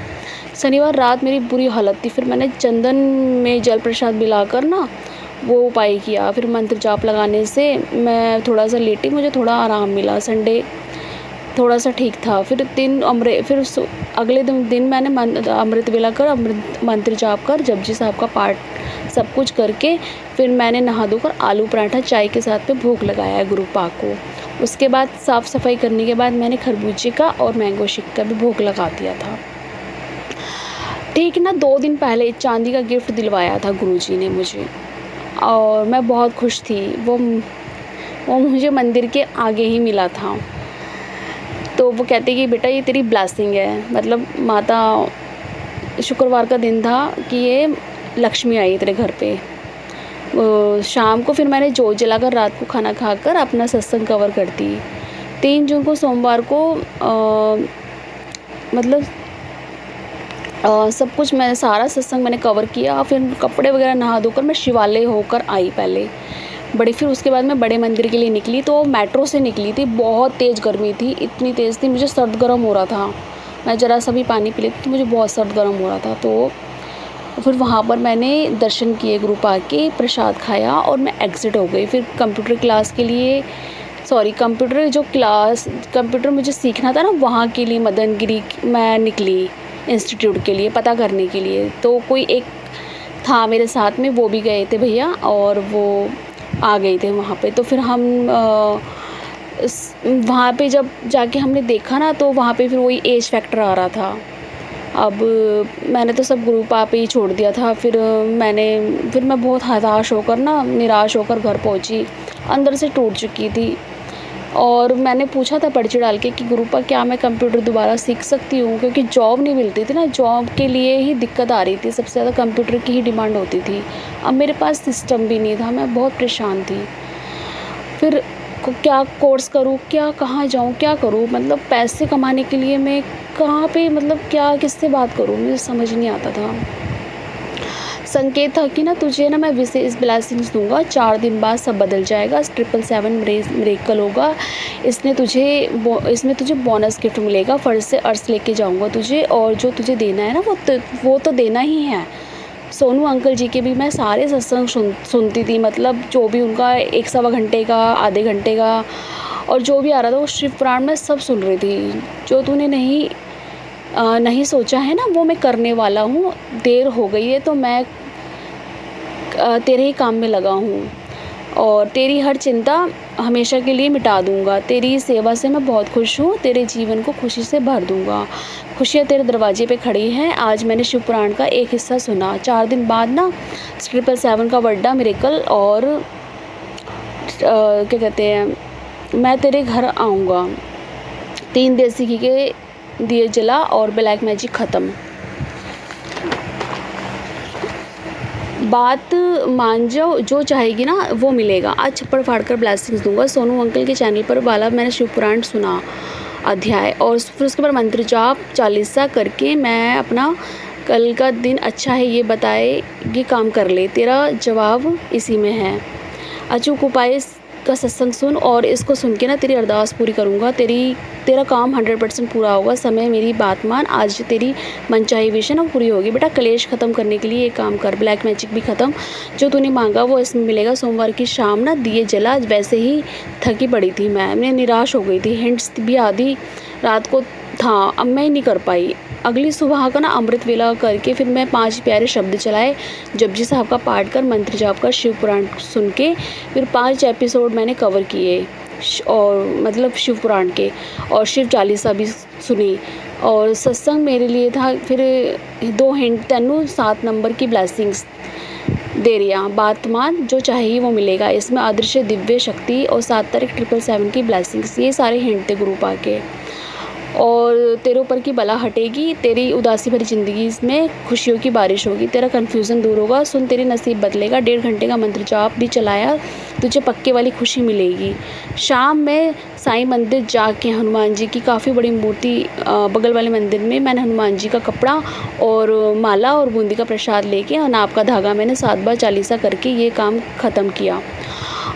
S4: शनिवार रात मेरी बुरी हालत थी, फिर मैंने चंदन में जल प्रसाद मिलाकर ना वो उपाय किया। फिर मंत्र जाप लगाने से मैं थोड़ा सा लेटी, मुझे थोड़ा आराम मिला। संडे थोड़ा सा ठीक था। फिर अगले दिन मैंने अमृत वेला कर, मंत्र जाप कर, जपजी साहब का पाठ सब कुछ करके फिर मैंने नहा धोकर आलू पराठा चाय के साथ पे भोग लगाया है गुरु पाक को। उसके बाद साफ़ सफाई करने के बाद मैंने खरबूजे का और मैंगो शेक का भी भोग लगा दिया था। ठीक ना 2 दिन पहले चांदी का गिफ्ट दिलवाया था गुरुजी ने मुझे, और मैं बहुत खुश थी। वो मुझे मंदिर के आगे ही मिला था। तो वो कहते कि बेटा ये तेरी ब्लेसिंग है, मतलब माता, शुक्रवार का दिन था कि ये लक्ष्मी आई तेरे घर पे। शाम को फिर मैंने जोत जलाकर रात को खाना खाकर अपना सत्संग कवर कर दी। 3 जून को सोमवार को सब कुछ मैंने सारा सत्संग मैंने कवर किया। फिर कपड़े वगैरह नहा धोकर मैं शिवालय होकर आई पहले फिर उसके बाद मैं बड़े मंदिर के लिए निकली। तो मेट्रो से निकली थी, बहुत तेज़ गर्मी थी, इतनी तेज़ थी मुझे सर्द गर्म हो रहा था। मैं ज़रा सा भी पानी पी लेती तो मुझे बहुत सर्द गर्म हो रहा था। तो फिर वहाँ पर मैंने दर्शन किए गुरु पाक के, प्रसाद खाया और मैं एग्ज़िट हो गई। फिर कंप्यूटर मुझे सीखना था ना, वहाँ के लिए मदनगिरी मैं निकली इंस्टीट्यूट के लिए पता करने के लिए। तो कोई एक था मेरे साथ में, वो भी गए थे भैया, और वो आ गए थे वहाँ पे। तो फिर हम वहाँ पे जब जाके हमने देखा ना, तो वहाँ पे फिर वही एज फैक्टर आ रहा था। अब मैंने तो सब गुरु पाक पे ही छोड़ दिया था। फिर मैं बहुत निराश होकर घर पहुँची, अंदर से टूट चुकी थी। और मैंने पूछा था पर्ची डाल के कि गुरुपा क्या मैं कंप्यूटर दोबारा सीख सकती हूँ, क्योंकि जॉब नहीं मिलती थी ना, जॉब के लिए ही दिक्कत आ रही थी, सबसे ज़्यादा कंप्यूटर की ही डिमांड होती थी। अब मेरे पास सिस्टम भी नहीं था, मैं बहुत परेशान थी। फिर क्या कोर्स करूँ, कहाँ जाऊँ, क्या करूँ, मतलब पैसे कमाने के लिए मैं कहाँ पे, मतलब क्या किससे बात करूँ, मुझे समझ नहीं आता था। संकेत था कि ना तुझे ना मैं विशेष ब्लेसिंग्स दूंगा, 4 दिन बाद सब बदल जाएगा, 777 मिरेकल होगा। इसमें तुझे बोनस गिफ्ट मिलेगा, फर्ज से अर्श लेके जाऊंगा तुझे, और जो तुझे देना है ना वो तो देना ही है। सोनू अंकल जी के भी मैं सारे सत्संग सुनती थी, मतलब जो भी उनका 1 घंटे का, आधे घंटे का, और जो भी आ रहा था वो शिव पुराण में सब सुन रही थी। जो तूने नहीं सोचा है ना, वो मैं करने वाला हूँ। देर हो गई है तो मैं तेरे ही काम में लगा हूँ। और तेरी हर चिंता हमेशा के लिए मिटा दूँगा। तेरी सेवा से मैं बहुत खुश हूँ, तेरे जीवन को खुशी से भर दूँगा। खुशियाँ तेरे दरवाजे पे खड़ी हैं। आज मैंने शिव पुराण का एक हिस्सा सुना। 4 दिन बाद ना 777 का बड्डा मिरेकल और क्या कहते हैं, मैं तेरे घर आऊँगा। 3 देसी घी के दिए जला और ब्लैक मैजिक ख़त्म। बात मान जाओ, जो चाहेगी ना वो मिलेगा। आज छप्पड़ फाड़ कर ब्लेसिंग्स दूंगा। सोनू अंकल के चैनल पर वाला मैंने शिव पुराण सुना अध्याय, और फिर उसके बाद मंत्र जाप चालीसा करके मैं अपना कल का दिन अच्छा है ये बताएगी काम कर ले। तेरा जवाब इसी में है। अचूक उपाय का सत्संग सुन और इसको सुन के ना तेरी अरदास पूरी करूँगा। तेरा काम 100% पूरा होगा। समय मेरी बात मान। आज तेरी मनचाही विश है ना पूरी होगी। बेटा कलेश ख़त्म करने के लिए ये काम कर। ब्लैक मैजिक भी ख़त्म। जो तूने मांगा वो इसमें मिलेगा। सोमवार की शाम ना दिए जला। वैसे ही थकी पड़ी थी मैं निराश हो गई थी। हिंट्स भी आधी रात को था, अब मैं नहीं कर पाई। अगली सुबह का ना अमृत वेला करके फिर मैं 5 प्यारे शब्द चलाए। जपजी साहब का पाठ कर, मंत्र जाप कर, शिव पुराण सुन के फिर 5 एपिसोड मैंने कवर किए और मतलब शिव पुराण के, और शिव चालीसा भी सुनी। और सत्संग मेरे लिए था। फिर 2 हिंट तेनू 7 नंबर की ब्लेसिंग्स दे रिया। बात मान, जो चाहिए वो मिलेगा। इसमें अदृश्य दिव्य शक्ति और 7 तारीख 777 की ब्लेसिंग्स। ये सारे हिंट थे ग्रुप आके। और तेरे ऊपर की बला हटेगी। तेरी उदासी भरी ज़िंदगी में खुशियों की बारिश होगी। तेरा कन्फ्यूज़न दूर होगा। सुन तेरी नसीब बदलेगा। 1.5 घंटे का मंत्र जाप भी चलाया, तुझे पक्के वाली खुशी मिलेगी। शाम में साईं मंदिर जाके हनुमान जी की काफ़ी बड़ी मूर्ति बगल वाले मंदिर में मैंने हनुमान जी का कपड़ा और माला और बूंदी का प्रसाद लेके और नाप का धागा मैंने 7 बार चालीसा करके ये काम ख़त्म किया।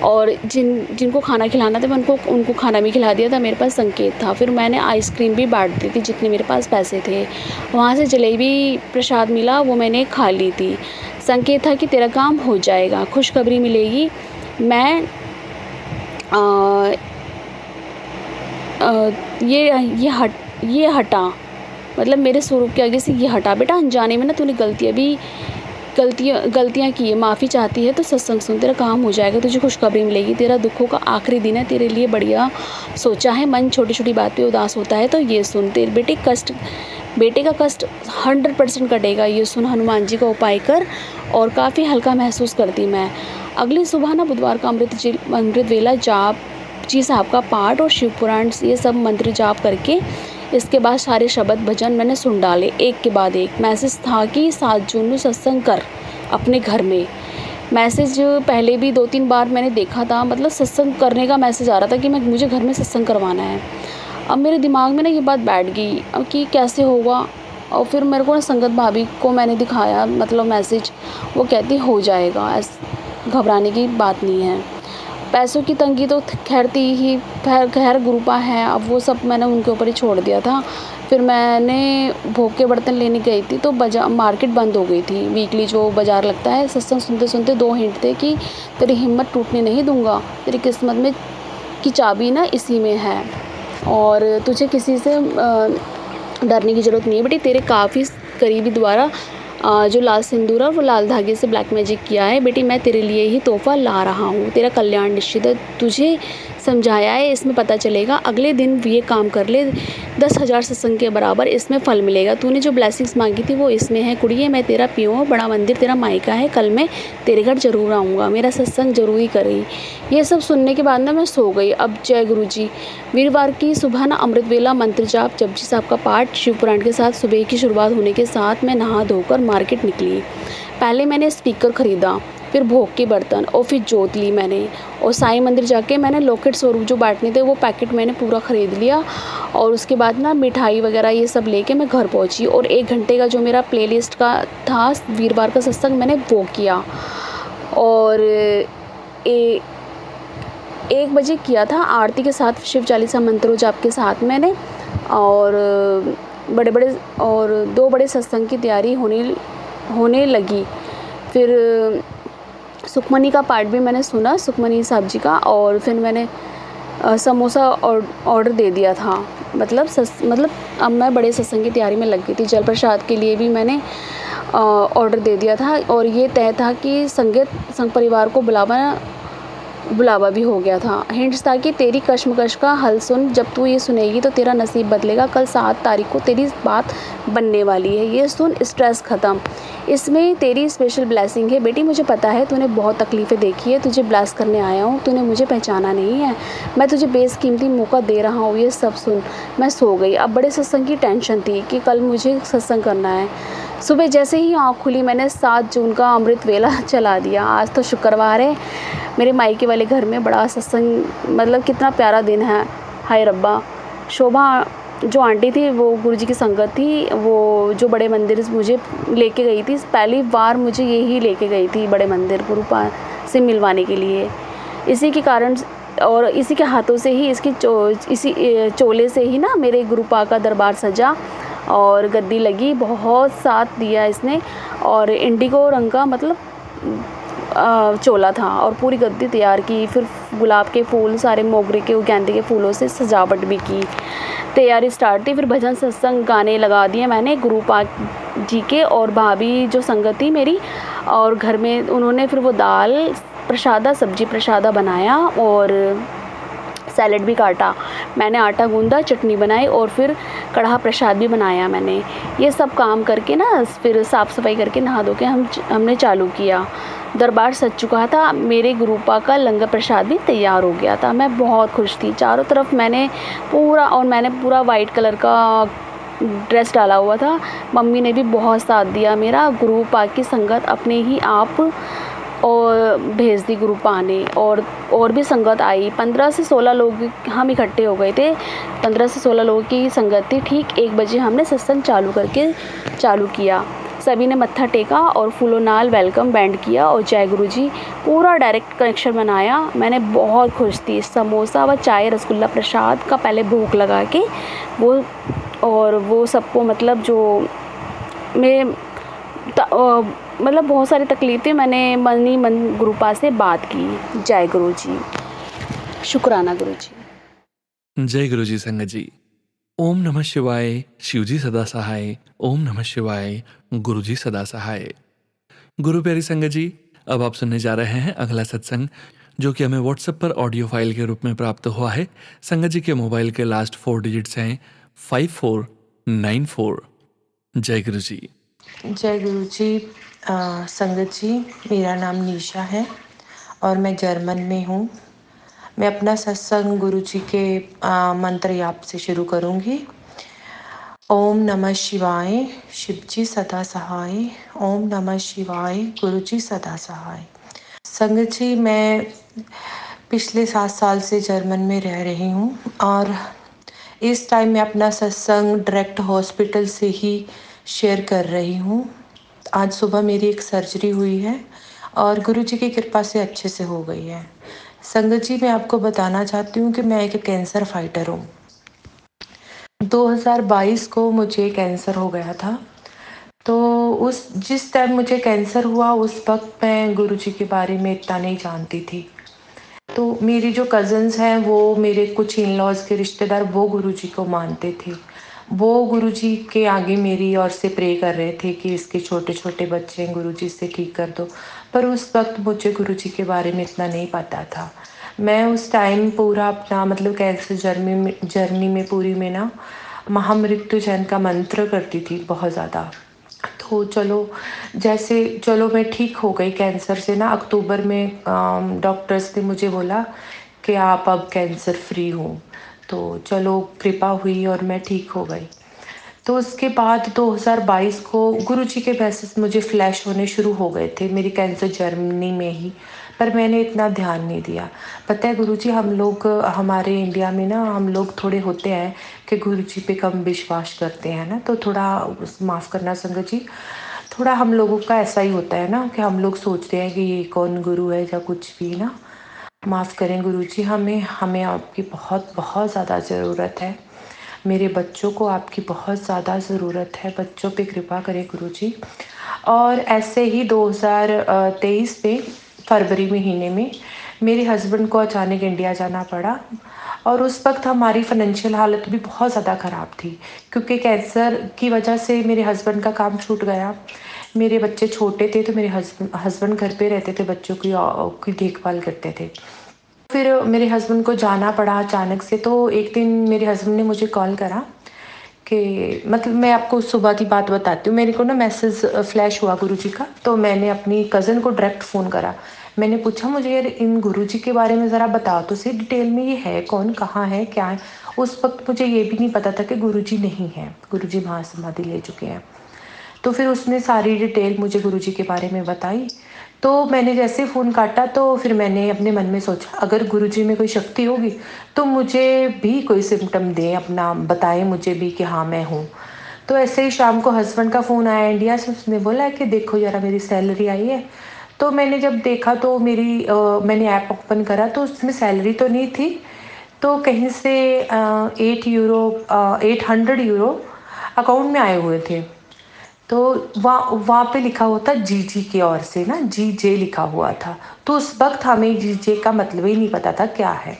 S4: और जिनको खाना खिलाना था मैं उनको खाना भी खिला दिया था। मेरे पास संकेत था। फिर मैंने आइसक्रीम भी बांट दी थी जितने मेरे पास पैसे थे। वहाँ से जलेबी प्रसाद मिला, वो मैंने खा ली थी। संकेत था कि तेरा काम हो जाएगा, खुशखबरी मिलेगी। मैं ये हटा, मतलब मेरे स्वरूप के आगे से ये हटा। बेटा अनजाने में ना तूने गलतियाँ की है, माफ़ी चाहती है तो सत्संग सुन। तेरा काम हो जाएगा, तुझे खुशखबरी मिलेगी। तेरा दुखों का आखिरी दिन है, तेरे लिए बढ़िया सोचा है। मन छोटी छोटी बात पे उदास होता है तो ये सुन। तेरे बेटे का कष्ट 100% कटेगा। ये सुन, हनुमान जी का उपाय कर। और काफ़ी हल्का महसूस करती मैं। अगली सुबह ना बुधवार का अमृत वेला जाप जी साहब का पाठ और शिव पुराण ये सब मंत्र जाप करके इसके बाद सारे शब्द भजन मैंने सुन डाले एक के बाद एक। मैसेज था कि 7 जून को सत्संग कर अपने घर में। मैसेज पहले भी 2-3 बार मैंने देखा था, मतलब सत्संग करने का मैसेज आ रहा था कि मुझे घर में सत्संग करवाना है। अब मेरे दिमाग में ना ये बात बैठ गई अब कि कैसे होगा। और फिर मेरे को ना संगत भाभी को मैंने दिखाया मतलब मैसेज, वो कहती हो जाएगा, घबराने की बात नहीं है। पैसों की तंगी तो खैर ग्रुपा है, अब वो सब मैंने उनके ऊपर ही छोड़ दिया था। फिर मैंने भोग के बर्तन लेने गई थी तो मार्केट बंद हो गई थी। वीकली जो बाज़ार लगता है। सत्संग सुनते सुनते 2 हिंट थे कि तेरी हिम्मत टूटने नहीं दूंगा, तेरी किस्मत में की चाबी ना इसी में है और तुझे किसी से डरने की ज़रूरत नहीं है। बेटी तेरे काफ़ी करीबी द्वारा जो लाल सिंदूर है वो लाल धागे से ब्लैक मैजिक किया है। बेटी मैं तेरे लिए ही तोहफा ला रहा हूँ। तेरा कल्याण निश्चित है। तुझे समझाया है, इसमें पता चलेगा। अगले दिन ये काम कर ले, 10,000 सत्संग के बराबर इसमें फल मिलेगा। तूने जो ब्लेसिंग्स मांगी थी वो इसमें है। कुड़िए मैं तेरा पियो हूँ, बड़ा मंदिर तेरा मायका है। कल मैं तेरे घर ज़रूर आऊँगा, मेरा सत्संग ज़रूरी करी। ये सब सुनने के बाद ना मैं सो गई। अब जय गुरु जी। वीरवार की सुबह ना अमृत वेला मंत्र जाप जपजी साहब का पाठ शिव पुराण के साथ सुबह की शुरुआत होने के साथ मैं नहा धोकर मार्केट निकली। पहले मैंने स्पीकर ख़रीदा, फिर भोग के बर्तन और फिर जोत ली मैंने। और साईं मंदिर जाके मैंने लॉकेट स्वरूप जो बांटने थे वो पैकेट मैंने पूरा ख़रीद लिया। और उसके बाद ना मिठाई वगैरह ये सब लेके मैं घर पहुंची। और 1 घंटे का जो मेरा प्लेलिस्ट का था वीरवार का सत्संग मैंने वो किया। और 1 बजे किया था आरती के साथ शिव चालीसा मंत्रों जाप के साथ मैंने। और और 2 बड़े सत्संग की तैयारी होने लगी। फिर सुखमनी का पाठ भी मैंने सुना, सुखमनी साहब जी का। और फिर मैंने समोसा ऑर्डर दे दिया था। मतलब अब मैं बड़े सत्संग की तैयारी में लग गई थी। जल प्रसाद के लिए भी मैंने ऑर्डर दे दिया था। और ये तय था कि संघ परिवार को बुलावा बुलावा भी हो गया था। हिंट्स था कि तेरी कश्मकश का हल सुन, जब तू ये सुनेगी तो तेरा नसीब बदलेगा, कल 7 तारीख को तेरी बात बनने वाली है, ये सुन स्ट्रेस ख़त्म, इसमें तेरी स्पेशल ब्लेसिंग है। बेटी मुझे पता है तूने बहुत तकलीफ़ें देखी है, तुझे ब्लेस करने आया हूँ, तूने मुझे पहचाना नहीं है, मैं तुझे बेशकीमती मौका दे रहा हूँ, ये सब सुन। मैं सो गई। अब बड़े सत्संग की टेंशन थी कि कल मुझे सत्संग करना है। सुबह जैसे ही आँख खुली मैंने 7 जून का अमृत वेला चला दिया। आज तो शुक्रवार है, मेरे मायके वाले घर में बड़ा सत्संग, मतलब कितना प्यारा दिन है। हाय रब्बा। शोभा जो आंटी थी वो गुरुजी की संगत थी, वो जो बड़े मंदिर मुझे लेके गई थी, पहली बार मुझे यही लेके गई थी बड़े मंदिर गुरुपा से मिलवाने के लिए। इसी के कारण और इसी के हाथों से ही इसी चोले से ही ना मेरे गुरुपा का दरबार सजा और गद्दी लगी। बहुत साथ दिया इसने और इंडिगो रंग का मतलब चोला था और पूरी गद्दी तैयार की। फिर गुलाब के फूल, सारे मोगरे के, गेंदे के फूलों से सजावट भी की। तैयारी स्टार्ट थी। फिर भजन सत्संग गाने लगा दिए मैंने गुरुपा जी के और भाभी जो संगत थी मेरी, और घर में उन्होंने फिर वो दाल प्रसादा, सब्जी प्रसादा बनाया और सैलेड भी काटा। मैंने आटा गूंदा, चटनी बनाई और फिर कढ़ा प्रसाद भी बनाया मैंने। ये सब काम करके ना फिर साफ़ सफाई करके नहा धो के हमने चालू किया। दरबार सज चुका था, मेरे गुरुपा का लंगर प्रसाद भी तैयार हो गया था। मैं बहुत खुश थी। चारों तरफ मैंने पूरा वाइट कलर का ड्रेस डाला हुआ था। मम्मी ने भी बहुत साथ दिया मेरा। गुरुपा की संगत अपने ही आप और भेज दी गुरुपा ने और भी संगत आई। 15 से 16 लोग हम इकट्ठे हो गए थे। 15 से 16 लोगों की संगत थी। ठीक 1 बजे हमने सत्संग चालू किया। सभी ने मत्था टेका और फूलों नाल वेलकम बैंड किया और जय गुरुजी पूरा डायरेक्ट कनेक्शन बनाया। मैंने बहुत खुश थी। समोसा व चाय रसगुल्ला प्रसाद का पहले भोग लगा के वो सबको मतलब जो मैं मतलब बहुत सारी तकलीफ़ें मैंने मन ही मन गुरुपा से बात की। जय गुरुजी। शुक्राना गुरुजी।
S1: जय गुरुजी संगत जी। ओम नमः शिवाय। शिवजी सदा सहाय। ओम नमः शिवाय। गुरुजी सदा सहाय। गुरु प्यारी संगत जी, अब आप सुनने जा रहे हैं अगला सत्संग जो कि हमें व्हाट्सएप पर ऑडियो फाइल के रूप में प्राप्त हुआ है। संगत जी के मोबाइल के लास्ट 4 डिजिट्स हैं 5494। जय गुरु जी।
S5: जय गुरु जी। संगत जी, मेरा नाम निशा है और मैं जर्मन में हूँ। मैं अपना सत्संग गुरु जी के मंत्र याप से शुरू करूँगी। ओम नमः शिवाय, शिवजी सदा सहाय। ओम नमः शिवाय, गुरु जी सदा सहाय। संगत जी, मैं पिछले 7 साल से जर्मन में रह रही हूँ और इस टाइम मैं अपना सत्संग डायरेक्ट हॉस्पिटल से ही शेयर कर रही हूँ। आज सुबह मेरी एक सर्जरी हुई है और गुरु जी की कृपा से अच्छे से हो गई है। संगत जी, मैं आपको बताना चाहती हूँ कि मैं एक कैंसर फाइटर हूँ। 2022 को मुझे कैंसर हो गया था। तो जिस टाइम मुझे कैंसर हुआ उस वक्त मैं गुरु जी के बारे में इतना नहीं जानती थी। तो मेरी जो कज़न्स हैं वो मेरे कुछ इन लॉज के रिश्तेदार वो गुरुजी को मानते थे। वो गुरुजी के आगे मेरी ओर से प्रे कर रहे थे कि इसके छोटे छोटे बच्चे हैं, गुरुजी से ठीक कर दो। पर उस वक्त मुझे गुरुजी के बारे में इतना नहीं पता था। मैं उस टाइम पूरा अपना मतलब कैंसर जर्नी में पूरी में ना महामृत्युंजय का मंत्र करती थी बहुत ज़्यादा। तो चलो मैं ठीक हो गई कैंसर से ना। अक्टूबर में डॉक्टर्स ने मुझे बोला कि आप अब कैंसर फ्री हो। तो चलो कृपा हुई और मैं ठीक हो गई। तो उसके बाद 2022 को गुरुजी के मैसेज मुझे फ्लैश होने शुरू हो गए थे मेरी कैंसर जर्नी में ही, पर मैंने इतना ध्यान नहीं दिया। पता है गुरुजी, हम लोग हमारे इंडिया में ना हम लोग थोड़े होते हैं कि गुरुजी पे कम विश्वास करते हैं ना। तो थोड़ा माफ़ करना संगत जी, थोड़ा हम लोगों का ऐसा ही होता है ना कि हम लोग सोचते हैं कि ये कौन गुरु है या कुछ भी ना। माफ़ करें गुरुजी, हमें आपकी बहुत बहुत ज़्यादा ज़रूरत है। मेरे बच्चों को आपकी बहुत ज़्यादा ज़रूरत है। बच्चों पे कृपा करें गुरुजी। और ऐसे ही 2023 में फरवरी महीने में मेरे हस्बैंड को अचानक इंडिया जाना पड़ा और उस वक्त हमारी फाइनेंशियल हालत भी बहुत ज़्यादा ख़राब थी क्योंकि कैंसर की वजह से मेरे हस्बैंड का काम छूट गया। मेरे बच्चे छोटे थे तो मेरे हस्बैंड घर पे रहते थे, बच्चों की देखभाल करते थे। फिर मेरे हस्बैंड को जाना पड़ा अचानक से। तो एक दिन मेरे हस्बैंड ने मुझे कॉल करा कि मतलब मैं आपको सुबह की बात बताती हूँ। मेरे को ना मैसेज फ्लैश हुआ गुरुजी का, तो मैंने अपनी कज़न को डायरेक्ट फ़ोन करा। मैंने पूछा, मुझे यार इन गुरुजी के बारे में ज़रा बताओ तो सही डिटेल में, ये है कौन, कहाँ है, क्या है। उस वक्त मुझे ये भी नहीं पता था कि गुरुजी नहीं हैं, गुरुजी महासमाधि ले चुके हैं। तो फिर उसने सारी डिटेल मुझे गुरुजी के बारे में बताई। तो मैंने जैसे फ़ोन काटा तो फिर मैंने अपने मन में सोचा, अगर गुरुजी में कोई शक्ति होगी तो मुझे भी कोई सिम्पटम दें, अपना बताएं मुझे भी कि हाँ मैं हूँ। तो ऐसे ही शाम को हस्बैंड का फ़ोन आया इंडिया से। उसने बोला कि देखो ज़रा मेरी सैलरी आई है। तो मैंने जब देखा तो मैंने ऐप ओपन करा तो उसमें सैलरी तो नहीं थी। तो कहीं से 800 यूरो अकाउंट में आए हुए थे। तो वहाँ वहाँ पे लिखा हुआ था जीजी की ओर से ना, जीजे लिखा हुआ था। तो उस वक्त हमें जीजे का मतलब ही नहीं पता था क्या है।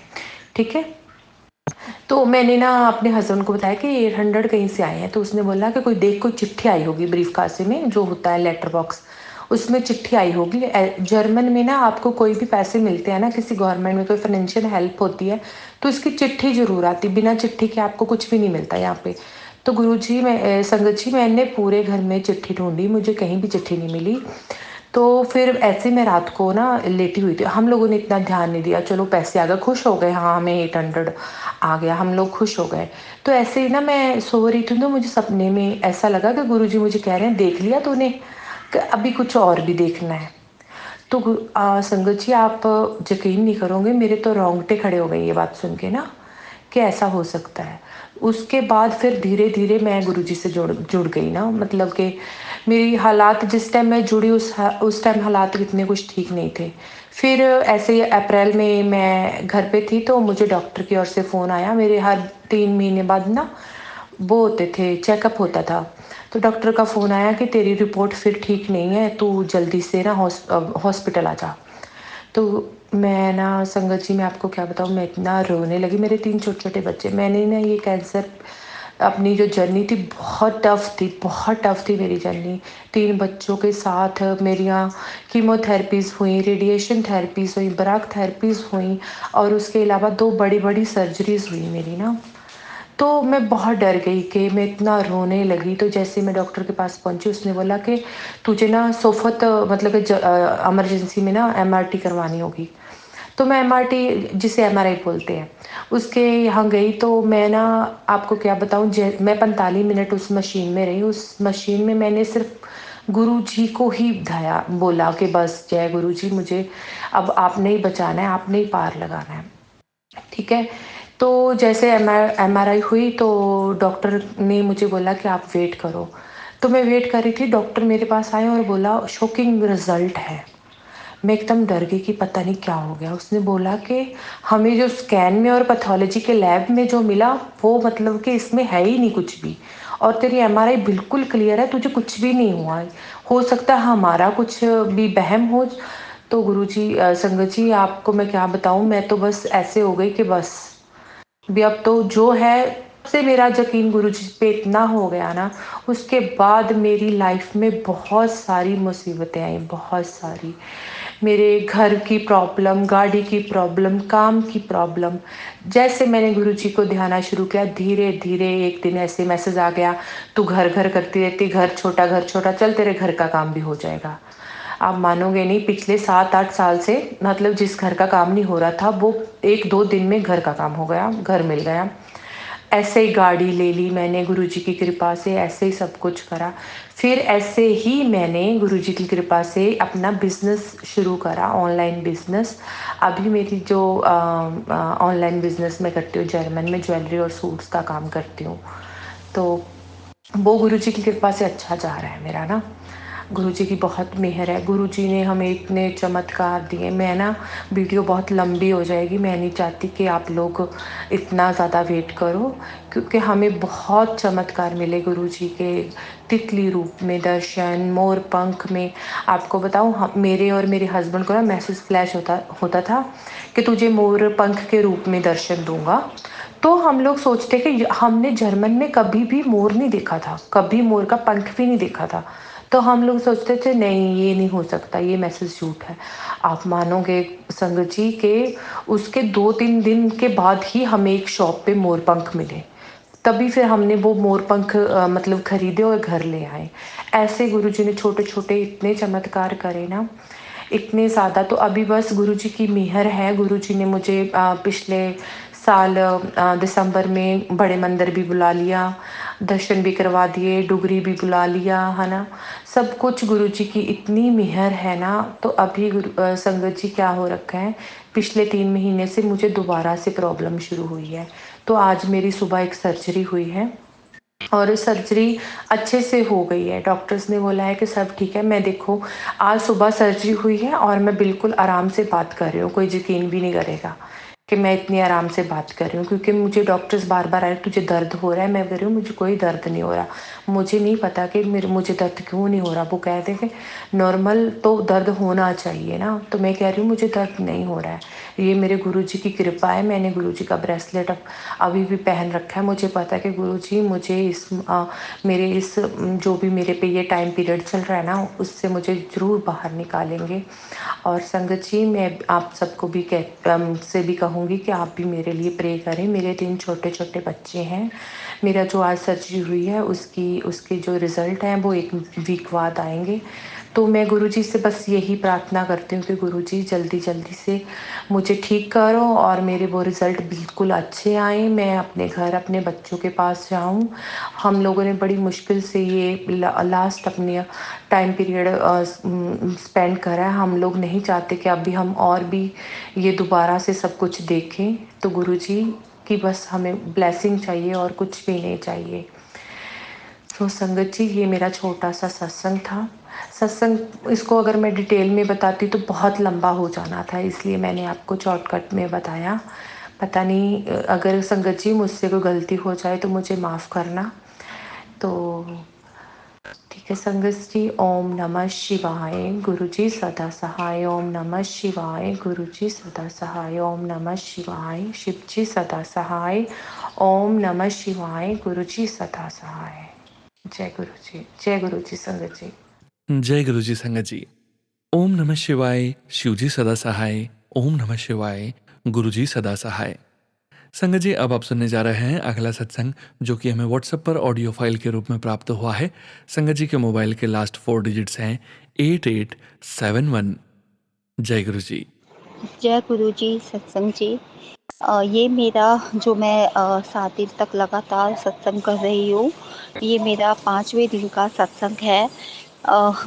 S5: ठीक है। तो मैंने ना अपने हस्बैंड को बताया कि 800 कहीं से आए हैं। तो उसने बोला कि कोई देख, कोई चिट्ठी आई होगी ब्रीफ कासे में जो होता है लेटर बॉक्स, उसमें चिट्ठी आई होगी। जर्मन में ना आपको कोई भी पैसे मिलते हैं ना, किसी गवर्नमेंट में कोई फाइनेंशियल हेल्प होती है तो इसकी चिट्ठी जरूर आती, बिना चिट्ठी के आपको कुछ भी नहीं मिलता यहाँ पे। तो गुरुजी संगत जी, मैंने पूरे घर में चिट्ठी ढूंढी, मुझे कहीं भी चिट्ठी नहीं मिली। तो फिर ऐसे मैं रात को ना लेटी हुई थी। हम लोगों ने इतना ध्यान नहीं दिया, चलो पैसे आ गए, खुश हो गए, हाँ हमें 800 आ गया, हम लोग खुश हो गए। तो ऐसे ही ना मैं सो रही थी तो मुझे सपने में ऐसा लगा कि गुरुजी मुझे कह रहे हैं, देख लिया तूने, कि अभी कुछ और भी देखना है। तो संगत जी, आप यकीन नहीं करोगे, मेरे तो रोंगटे खड़े हो गए ये बात सुन के ना, कि ऐसा हो सकता है। उसके बाद फिर धीरे धीरे मैं गुरुजी से जुड़ जुड़ गई ना, मतलब कि मेरी हालात जिस टाइम मैं जुड़ी उस टाइम हालात इतने कुछ ठीक नहीं थे। फिर ऐसे ही अप्रैल में मैं घर पे थी तो मुझे डॉक्टर की ओर से फ़ोन आया। मेरे हर 3 महीने बाद ना वो होते थे, चेकअप होता था। तो डॉक्टर का फ़ोन आया कि तेरी रिपोर्ट फिर ठीक नहीं है, तू जल्दी से ना हॉस्पिटल आ जा। तो मैं ना संगत जी, मैं आपको क्या बताऊँ, मैं इतना रोने लगी। मेरे 3 छोटे-छोटे बच्चे, मैंने ना ये कैंसर, अपनी जो जर्नी थी बहुत टफ़ थी, बहुत टफ़ थी मेरी जर्नी। 3 बच्चों के साथ मेरी यहाँ कीमोथेरेपीज़ हुई, रेडिएशन थेरेपीज़ हुई, ब्राक थेरेपीज़ हुई और उसके अलावा 2 बड़ी-बड़ी सर्जरीज़ हुई मेरी ना। तो मैं बहुत डर गई कि मैं इतना रोने लगी। तो जैसे मैं डॉक्टर के पास पहुंची, उसने बोला कि तुझे ना सोफत मतलब कि इमरजेंसी में ना एमआरटी करवानी होगी। तो मैं एमआरटी, जिसे एमआरआई बोलते हैं, उसके यहाँ गई। तो मैं ना आपको क्या बताऊँ, मैं 45 मिनट उस मशीन में रही। उस मशीन में मैंने सिर्फ गुरु जी को ही धाया, बोला कि बस जय गुरु जी, मुझे अब आपने ही बचाना है, आपने ही पार लगाना है। ठीक है। तो जैसे एमआरआई हुई तो डॉक्टर ने मुझे बोला कि आप वेट करो। तो मैं वेट कर रही थी, डॉक्टर मेरे पास आए और बोला शॉकिंग रिजल्ट है। मैं एकदम डर गई कि पता नहीं क्या हो गया। उसने बोला कि हमें जो स्कैन में और पैथोलॉजी के लैब में जो मिला वो मतलब कि इसमें है ही नहीं कुछ भी, और तेरी एमआरआई बिल्कुल क्लियर है, तुझे कुछ भी नहीं हुआ है। हो सकता है हमारा कुछ भी वहम हो। तो गुरुजी, संगत जी, आपको मैं क्या बताऊं, मैं तो बस ऐसे हो गई कि बस भी अब तो जो है, से मेरा यकीन गुरुजी पे इतना हो गया ना। उसके बाद मेरी लाइफ में बहुत सारी मुसीबतें आई, बहुत सारी। मेरे घर की प्रॉब्लम, गाड़ी की प्रॉब्लम, काम की प्रॉब्लम। जैसे मैंने गुरुजी को ध्याना शुरू किया, धीरे धीरे एक दिन ऐसे मैसेज आ गया, तू घर घर करती रहती, घर छोटा, चल तेरे घर का काम भी हो जाएगा। आप मानोगे नहीं, पिछले 7-8 साल से मतलब जिस घर का काम नहीं हो रहा था वो 1-2 दिन में घर का काम हो गया, घर मिल गया। ऐसे ही गाड़ी ले ली मैंने गुरुजी की कृपा से, ऐसे ही सब कुछ करा। फिर ऐसे ही मैंने गुरुजी की कृपा से अपना बिज़नेस शुरू करा, ऑनलाइन बिज़नेस। अभी मेरी जो ऑनलाइन बिज़नेस मैं करती हूँ, जर्मन में ज्वेलरी और सूट्स का काम करती हूँ। तो वो गुरुजी की कृपा से अच्छा जा रहा है मेरा ना। गुरुजी की बहुत मेहर है। गुरुजी ने हमें इतने चमत्कार दिए। मैं ना वीडियो बहुत लंबी हो जाएगी, मैं नहीं चाहती कि आप लोग इतना ज़्यादा वेट करो, क्योंकि हमें बहुत चमत्कार मिले गुरुजी के। तितली रूप में दर्शन, मोर पंख में। आपको बताऊँ, मेरे और मेरे हस्बैंड को ना मैसेज फ्लैश होता था कि तुझे मोर पंख के रूप में दर्शन दूंगा। तो हम लोग सोचते कि हमने जर्मन में कभी भी मोर नहीं देखा था, कभी मोर का पंख भी नहीं देखा था। तो हम लोग सोचते थे नहीं ये नहीं हो सकता, ये मैसेज झूठ है। आप मानोगे संगत जी कि उसके 2-3 दिन के बाद ही हमें एक शॉप पे मोरपंख मिले। तभी फिर हमने वो मोरपंख मतलब खरीदे और घर ले आए। ऐसे गुरुजी ने छोटे-छोटे इतने चमत्कार करे ना, इतने ज़्यादा। तो अभी बस गुरुजी की मेहर है। गुरुजी ने मुझे पिछले साल दिसंबर में बड़े मंदिर भी बुला लिया, दर्शन भी करवा दिए, डुगरी भी बुला लिया, है ना? सब कुछ गुरुजी की इतनी मेहर है ना। तो अभी संगत जी क्या हो रखा है, पिछले 3 महीने से मुझे दोबारा से प्रॉब्लम शुरू हुई है। तो आज मेरी सुबह एक सर्जरी हुई है और सर्जरी अच्छे से हो गई है। डॉक्टर्स ने बोला है कि सब ठीक है। मैं देखो आज सुबह सर्जरी हुई है और मैं बिल्कुल आराम से बात कर रही हूँ, कोई यकीन भी नहीं करेगा कि मैं इतनी आराम से बात कर रही हूँ, क्योंकि मुझे डॉक्टर्स बार-बार आए, तुझे दर्द हो रहा है? मैं कह रही हूँ मुझे कोई दर्द नहीं हो रहा। मुझे नहीं पता कि मुझे दर्द क्यों नहीं हो रहा। वो कहते हैं कि नॉर्मल तो दर्द होना चाहिए ना, तो मैं कह रही हूँ मुझे दर्द नहीं हो रहा है। ये मेरे गुरुजी की कृपा है। मैंने गुरुजी का ब्रेसलेट अभी भी पहन रखा है। मुझे पता है कि गुरुजी मुझे मेरे इस जो भी मेरे पे ये टाइम पीरियड चल रहा है ना, उससे मुझे ज़रूर बाहर निकालेंगे। और संगत जी मैं आप सबको भी से भी कहूँगी कि आप भी मेरे लिए प्रे करें। मेरे 3 छोटे-छोटे बच्चे हैं। मेरा जो आज सर्जरी हुई है उसके जो रिज़ल्ट हैं वो 1 वीक बाद आएँगे। तो मैं गुरुजी से बस यही प्रार्थना करती हूँ कि गुरुजी जल्दी-जल्दी से मुझे ठीक करो और मेरे वो रिज़ल्ट बिल्कुल अच्छे आएँ। मैं अपने घर अपने बच्चों के पास जाऊँ। हम लोगों ने बड़ी मुश्किल से ये लास्ट अपने टाइम पीरियड स्पेंड करा है। हम लोग नहीं चाहते कि अभी हम और भी ये दोबारा से सब कुछ देखें। तो गुरुजी की बस हमें ब्लेसिंग चाहिए और कुछ भी नहीं चाहिए। तो संगत जी ये मेरा छोटा-सा सत्संग था। सत्संग इसको अगर मैं डिटेल में बताती तो बहुत लंबा हो जाना था, इसलिए मैंने आपको शॉर्टकट में बताया। पता नहीं अगर संगत जी मुझसे कोई गलती हो जाए तो मुझे माफ़ करना। तो ठीक है संगत जी, ओम नमः शिवाय। गुरुजी सदा सहाय। ओम नमः शिवाय। गुरुजी सदा सहाय। ओम नमः शिवाय। शिव जी सदा सहाय। ओम नमः शिवाय। गुरुजी सदा सहाय। जय गुरुजी। जय गुरुजी संगत जी।
S1: जय गुरुजी संगत जी। ओम नमः शिवाय, शिवजी सदा सहाय। ओम नमः शिवाय, गुरुजी सदा सहाय। संगत जी अब आप सुनने जा रहे हैं अगला सत्संग, जो कि हमें व्हाट्सएप पर ऑडियो फाइल के रूप में प्राप्त हुआ है। संगत जी के मोबाइल के लास्ट 4 डिजिट्स हैं 8871। जय गुरु जी।
S6: जय गुरु जी सत्संग जी। ये मेरा जो मैं 7 दिन तक लगातार सत्संग कर रही हूँ, ये मेरा 5वें दिन का सत्संग है।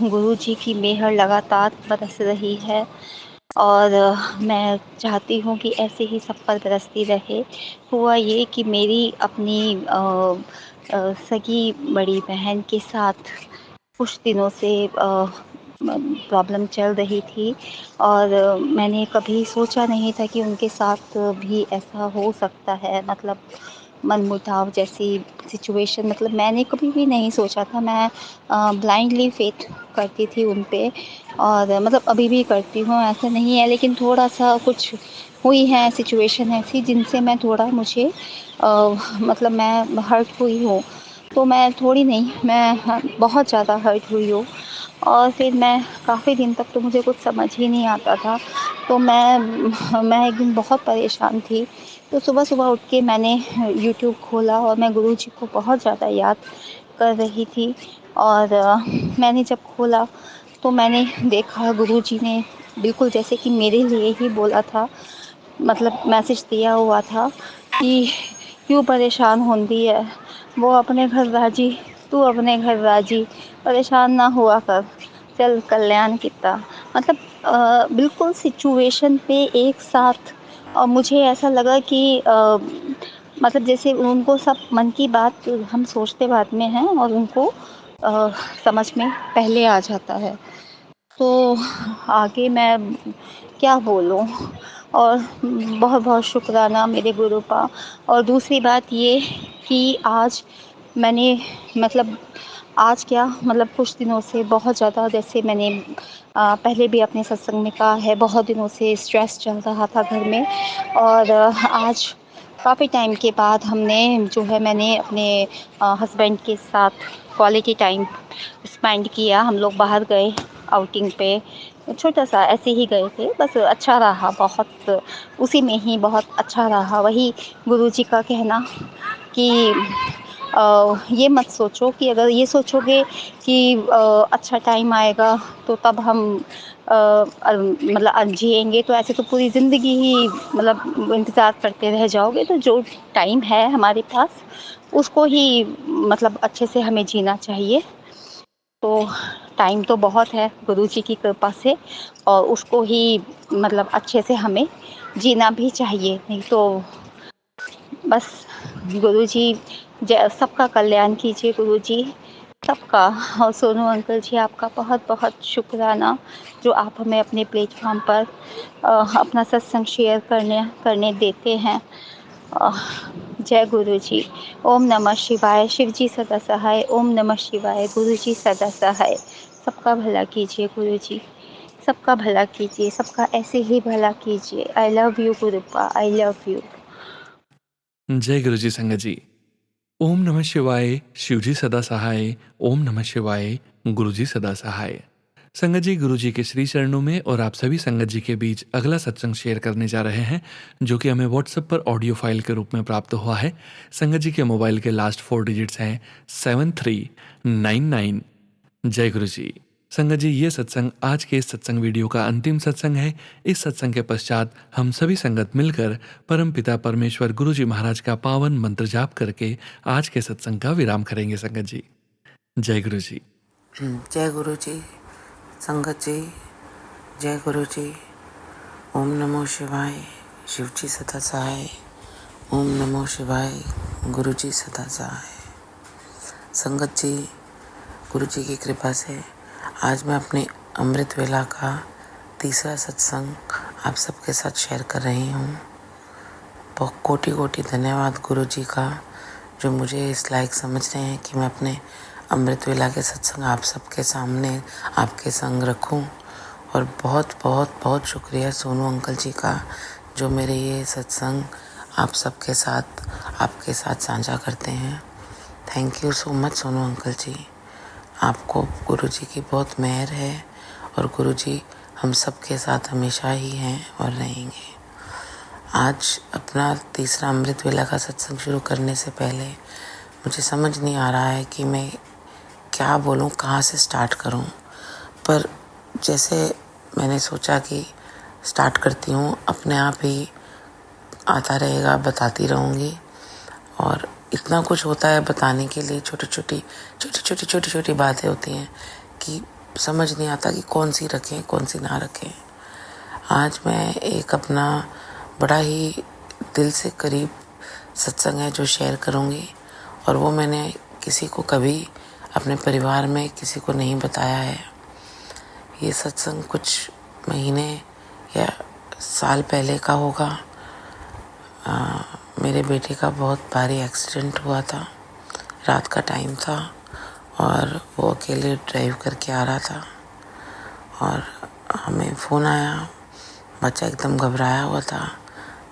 S6: गुरु जी की मेहर लगातार बरस रही है और मैं चाहती हूँ कि ऐसे ही सब पर बरसती रहे। हुआ ये कि मेरी अपनी सगी बड़ी बहन के साथ कुछ दिनों से प्रॉब्लम चल रही थी और मैंने कभी सोचा नहीं था कि उनके साथ भी ऐसा हो सकता है। मतलब मनमुटाव जैसी सिचुएशन, मतलब मैंने कभी भी नहीं सोचा था। मैं ब्लाइंडली फेथ करती थी उन पे और मतलब अभी भी करती हूँ, ऐसा नहीं है। लेकिन थोड़ा-सा कुछ हुई है सिचुएशन ऐसी जिनसे मैं थोड़ा मुझे मतलब मैं हर्ट हुई हूँ। तो मैं थोड़ी नहीं, मैं बहुत ज़्यादा हर्ट हुई हूँ और फिर मैं काफ़ी दिन तक तो मुझे कुछ समझ ही नहीं आता था। तो मैं एक दिन बहुत परेशान थी। तो सुबह-सुबह उठ के मैंने यूट्यूब खोला और मैं गुरुजी को बहुत ज़्यादा याद कर रही थी और मैंने जब खोला तो मैंने देखा गुरुजी ने बिल्कुल जैसे कि मेरे लिए ही बोला था, मतलब मैसेज दिया हुआ था कि क्यों परेशान होंदी है, वो अपने घर राजी, तू अपने घर राजी, परेशान ना हुआ कर, चल कल्याण किता। मतलब बिल्कुल सिचुएशन पे एक साथ। और मुझे ऐसा लगा कि मतलब जैसे उनको सब मन की बात हम सोचते बाद में हैं और उनको समझ में पहले आ जाता है। तो आगे मैं क्या बोलूँ। और बहुत-बहुत शुक्राना मेरे गुरु का। और दूसरी बात ये कि आज मैंने मतलब आज क्या मतलब कुछ दिनों से बहुत ज़्यादा, जैसे मैंने पहले भी अपने सत्संग में कहा है, बहुत दिनों से स्ट्रेस चल रहा था घर में और आज काफ़ी टाइम के बाद मैंने अपने हस्बैंड के साथ क्वालिटी टाइम स्पेंड किया। हम लोग बाहर गए आउटिंग पे, छोटा-सा ऐसे ही गए थे, बस अच्छा रहा बहुत, उसी में ही बहुत अच्छा रहा। वही गुरुजी का कहना कि ये मत सोचो कि अगर ये सोचोगे कि अच्छा टाइम आएगा तो तब हम मतलब जिएँगे, तो ऐसे तो पूरी ज़िंदगी ही मतलब इंतज़ार करते रह जाओगे। तो जो टाइम है हमारे पास उसको ही मतलब अच्छे से हमें जीना चाहिए। तो टाइम तो बहुत है गुरुजी की कृपा से, और उसको ही मतलब अच्छे से हमें जीना भी चाहिए। नहीं तो बस गुरुजी सबका कल्याण कीजिए गुरुजी, सबका। और सोनू अंकल जी, आपका बहुत बहुत शुक्राना जो आप हमें अपने प्लेटफॉर्म पर अपना सत्संग शेयर करने देते हैं। अ, जय गुरु जी। ओम नमः शिवाय। शिव जी सदा सहाय। ओम नमः शिवाय। गुरु जी सदा सहाय। सबका भला कीजिए गुरु जी, सबका भला कीजिए, सबका ऐसे ही भला कीजिए। I love you गुरुपा, I love you.
S1: जय गुरु जी संगत जी। ओम नमः शिवाय, शिवजी सदा सहाय। ओम नमः शिवाय, गुरु जी सदा सहाय। संगत जी, गुरु जी के श्री चरणों में और आप सभी संगत जी के बीच अगला सत्संग शेयर करने जा रहे हैं, जो कि हमें व्हाट्सएप पर ऑडियो फाइल के रूप में प्राप्त हुआ है। संगत जी के मोबाइल के लास्ट 4 डिजिट्स हैं 7399। जय गुरु जी। संगत जी, ये सत्संग आज के इस सत्संग वीडियो का अंतिम सत्संग है। इस सत्संग के पश्चात हम सभी संगत मिलकर परम पिता परमेश्वर गुरु जी महाराज का पावन मंत्र जाप करके आज के सत्संग का विराम करेंगे। संगत जी, जय गुरु जी।
S7: जय गुरु जी। संगत जी, जय गुरु जी। ओम नमो शिवाय। शिव जी सदा सहाय। ओम नमो शिवाय। गुरु जी सदा सहाय। संगत जी, गुरु जी की कृपा से आज मैं अपने अमृत वेला का तीसरा सत्संग आप सबके साथ शेयर कर रही हूँ। बहुत कोटि कोटि धन्यवाद गुरु जी का, जो मुझे इस लायक समझ रहे हैं कि मैं अपने अमृत वेला के सत्संग आप सबके सामने आपके संग रखूं। और बहुत बहुत बहुत शुक्रिया सोनू अंकल जी का, जो मेरे ये सत्संग आप सबके साथ आपके साथ साझा करते हैं। Thank you so much Sonu uncle ji. आपको गुरु जी की बहुत मेहर है और गुरु जी हम सबके साथ हमेशा ही हैं और रहेंगे। आज अपना तीसरा अमृत वेला का सत्संग शुरू करने से पहले मुझे समझ नहीं आ रहा है कि मैं क्या बोलूं, कहाँ से स्टार्ट करूं। पर जैसे मैंने सोचा कि स्टार्ट करती हूँ, अपने आप ही आता रहेगा, बताती रहूँगी। और इतना कुछ होता है बताने के लिए, छोटी छोटी बातें होती हैं कि समझ नहीं आता कि कौन सी रखें कौन सी ना रखें। आज मैं एक अपना बड़ा ही दिल से करीब सत्संग है जो शेयर करूँगी, और वो मैंने किसी को कभी अपने परिवार में किसी को नहीं बताया है। ये सत्संग कुछ महीने या साल पहले का होगा। मेरे बेटे का बहुत भारी एक्सीडेंट हुआ था। रात का टाइम था और वो अकेले ड्राइव करके आ रहा था और हमें फ़ोन आया। बच्चा एकदम घबराया हुआ था,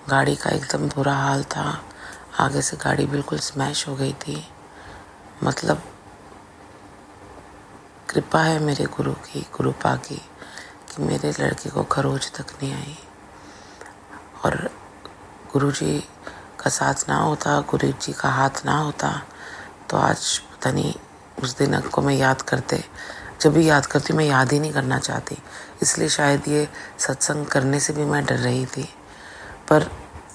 S7: गाड़ी का एकदम बुरा हाल था, आगे से गाड़ी बिल्कुल स्मैश हो गई थी। मतलब कृपा है मेरे गुरु की, गुरुपा की, कि मेरे लड़के को खरोच तक नहीं आई। और गुरु जी का साथ ना होता, गुरु जी का हाथ ना होता तो आज पता नहीं उस दिन को मैं याद करते, जब भी याद करती मैं याद ही नहीं करना चाहती। इसलिए शायद ये सत्संग करने से भी मैं डर रही थी। पर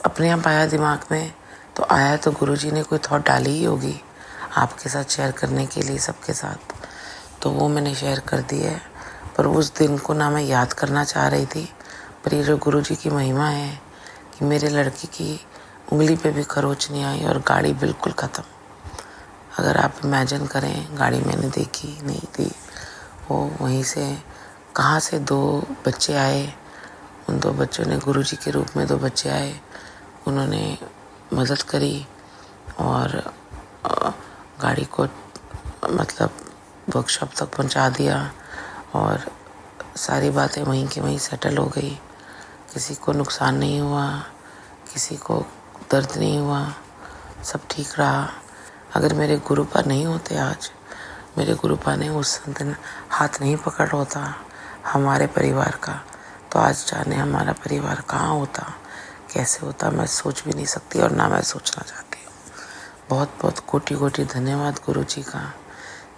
S7: अपने आप आया दिमाग में, तो आया तो गुरु जी ने कोई थॉट डाली ही होगी आपके साथ शेयर करने के लिए, सबके साथ, तो वो मैंने शेयर कर दी है। पर उस दिन को ना मैं याद करना चाह रही थी, पर ये जो गुरु जी की महिमा है कि मेरे लड़के की उंगली पे भी खरोच नहीं आई और गाड़ी बिल्कुल ख़त्म। अगर आप इमेजिन करें, गाड़ी मैंने देखी नहीं थी, वो वहीं से कहाँ से 2 बच्चे आए। उन 2 बच्चों ने, गुरु जी के रूप में 2 बच्चे आए, उन्होंने मदद करी और गाड़ी को मतलब वर्कशॉप तक पहुंचा दिया और सारी बातें वहीं की वहीं सेटल हो गई। किसी को नुकसान नहीं हुआ, किसी को दर्द नहीं हुआ, सब ठीक रहा। अगर मेरे गुरुपा नहीं होते आज, मेरे गुरुपा ने उस दिन हाथ नहीं पकड़ होता हमारे परिवार का, तो आज जाने हमारा परिवार कहाँ होता, कैसे होता, मैं सोच भी नहीं सकती और ना मैं सोचना चाहती हूँ। बहुत बहुत कोटि कोटि धन्यवाद गुरु जी का,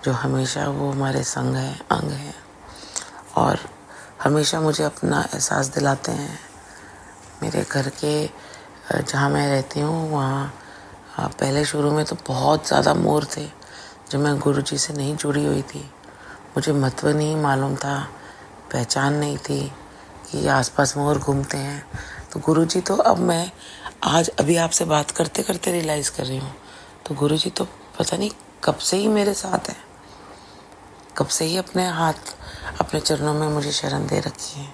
S7: जो हमेशा वो हमारे संग है, अंग है और हमेशा मुझे अपना एहसास दिलाते हैं। मेरे घर के जहाँ मैं रहती हूँ वहाँ पहले शुरू में तो बहुत ज़्यादा मोर थे। जब मैं गुरु जी से नहीं जुड़ी हुई थी, मुझे महत्व नहीं मालूम था, पहचान नहीं थी कि आसपास मोर घूमते हैं। तो गुरु जी तो अब मैं आज अभी आपसे बात करते करते रियलाइज़ कर रही हूँ, तो गुरु जी तो पता नहीं कब से ही मेरे साथ है, कब से ही अपने हाथ अपने चरणों में मुझे शरण दे रखी है।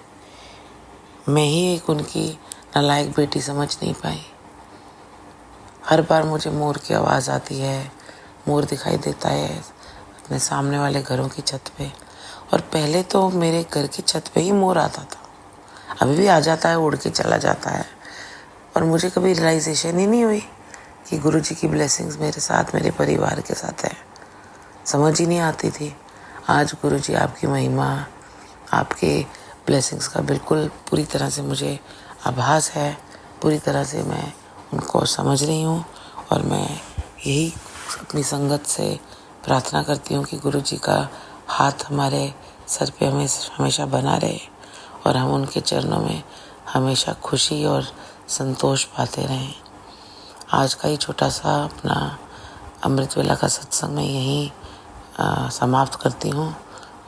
S7: मैं ही एक उनकी नालायक बेटी समझ नहीं पाई। हर बार मुझे मोर की आवाज़ आती है, मोर दिखाई देता है अपने सामने वाले घरों की छत पे, और पहले तो मेरे घर की छत पे ही मोर आता था, अभी भी आ जाता है, उड़ के चला जाता है, और मुझे कभी रियलाइजेशन ही नहीं हुई कि गुरु जी की ब्लेसिंग्स मेरे साथ, मेरे परिवार के साथ है। समझ ही नहीं आती थी। आज गुरु जी आपकी महिमा, आपके ब्लेसिंग्स का बिल्कुल पूरी तरह से मुझे आभास है, पूरी तरह से मैं उनको समझ रही हूँ, और मैं यही अपनी संगत से प्रार्थना करती हूँ कि गुरु जी का हाथ हमारे सर पे हमेशा बना रहे और हम उनके चरणों में हमेशा खुशी और संतोष पाते रहें। आज का ही छोटा सा अपना अमृत वेला का सत्संग मैं यहीं समाप्त करती हूँ,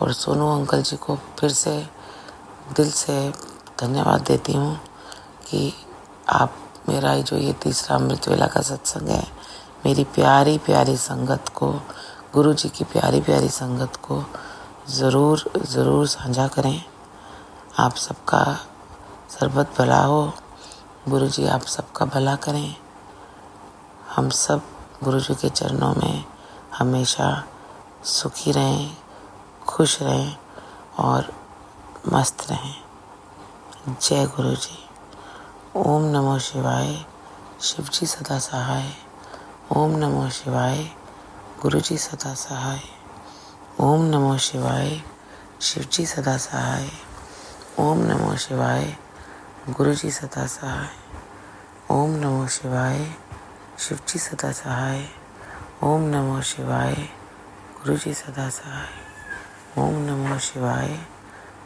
S7: और सोनू अंकल जी को फिर से दिल से धन्यवाद देती हूँ कि आप मेरा जो ये तीसरा अमृत वेला का सत्संग है, मेरी प्यारी प्यारी संगत को, गुरु जी की प्यारी प्यारी संगत को ज़रूर साझा करें। आप सबका सर्बत भला हो, गुरु जी आप सबका भला करें। हम सब गुरु जी के चरणों में हमेशा सुखी रहें, खुश रहें और मस्त रहें। जय गुरु जी। ओम नमो शिवाय। शिव जी सदा सहाय। ओम नमो शिवाय। गुरु जी सदा सहाय। ओम नमो शिवाय। शिव जी सदा सहाय। ओम नमो शिवाय। गुरु जी सदा सहाय। ओम नमो शिवाय। शिव जी सदा सहाय। ओम नमो शिवाय। गुरु जी सदा सहाय। ओम नमो शिवाय।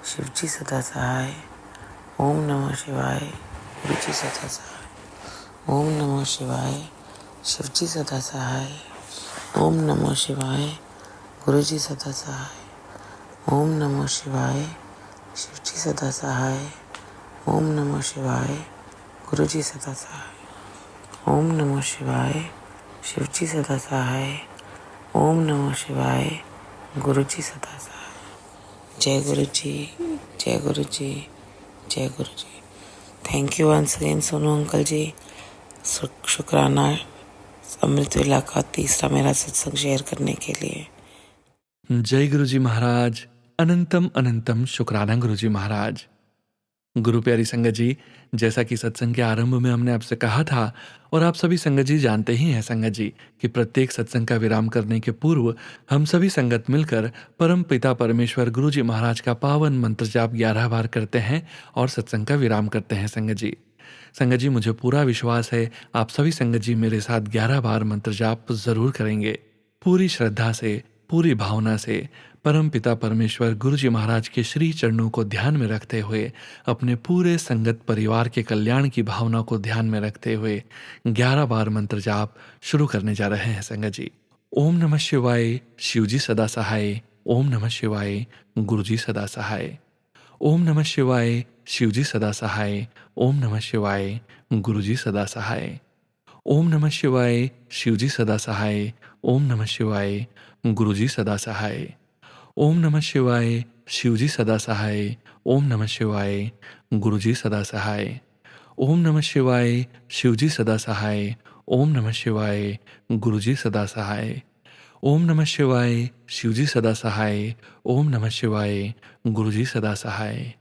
S7: शिव जी सदा सहाय। ओम नमो शिवाय। गुरु जी सदा सहाय। ओम नमो शिवाय। शिव जी सदा सहाय। ओम नमो शिवाय। गुरु जी सदा सहाय। ओम नमो शिवाय। शिव जी सदा सहाय। ओम नमो शिवाय। गुरु जी सदा सहाय। ओम नमो शिवाय। शिव जी सदा सहाय। ओम नमो शिवाय। गुरु जी सदा सहाय। जय गुरु जी। जय गुरु जी। जय Guru ji. Thank you once again Sonu uncle ji. शुक्राना अमृत वेला का तीसरा मेरा सत्संग शेयर करने के लिए।
S1: जय गुरु जी महाराज। अनंतम अनंतम शुक्राना गुरु जी महाराज। गुरु प्यारी संगत जी, जैसा कि सत्संग के आरंभ में हमने आपसे कहा था, और आप सभी संगत जी जानते ही हैं संगत जी, कि प्रत्येक सत्संग का विराम करने के पूर्व हम सभी संगत मिलकर परम पिता परमेश्वर गुरु जी महाराज का पावन मंत्र जाप 11 बार करते हैं और सत्संग का विराम करते हैं संगत जी। संगत जी, मुझे पूरा विश्वास है आप सभी संगत जी मेरे साथ 11 बार मंत्र जाप जरूर करेंगे। पूरी श्रद्धा से, पूरी भावना से परम पिता परमेश्वर गुरु जी महाराज के श्री चरणों को ध्यान में रखते हुए, अपने पूरे संगत परिवार के कल्याण की भावना को ध्यान में रखते हुए 11 बार मंत्र जाप शुरू करने जा रहे हैं संगत जी। ओम नमः शिवाय। शिव जी सदा सहाय। ओम नमः शिवाय। गुरु जी सदा सहाय। ओम नमः शिवाय। शिव जी सदा सहाय। ओम नमः शिवाय। गुरु जी सदा सहाय। ओम नमः शिवाय। शिव जी सदा सहाय। ओम नमः शिवाय। गुरु जी सदा सहाय। ओम नमः शिवाय। शिव जी सदा सहाय। ओम नमः शिवाय। गुरु जी सदा सहाय। ओम नमः शिवाय। शिव जी सदा सहाय। ओम नमः शिवाय। गुरु जी सदा सहाय। ओम नमः शिवाय। शिव जी सदा सहाय। ओम नमः शिवाय। गुरु जी सदा सहाय।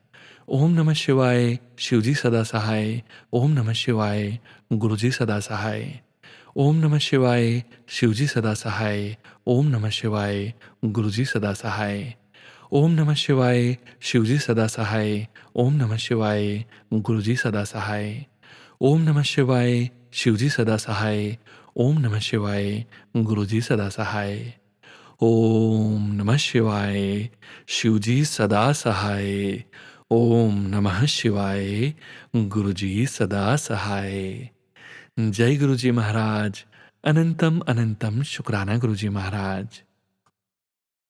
S1: ओम नमः शिवाय शिवजी सदा सहाय। ओम नमः शिवाय गुरुजी सदा सहाय। ओम नमः शिवाय शिवजी सदा सहाय। ओम नमः शिवाय गुरुजी सदा सहाय। ओम नमः शिवाय शिवजी सदा सहाय। ओम नमः शिवाय गुरुजी सदा सहाय। ओम नमः शिवाय शिवजी सदा सहाय। ओम नमः शिवाय गुरुजी सदा सहाय। ओम नमः शिवाय शिवजी सदा सहाय। ओम नमः शिवाय गुरुजी सदा सहाय। जय गुरुजी महाराज। अनंतम अनंतम शुक्राना गुरुजी महाराज।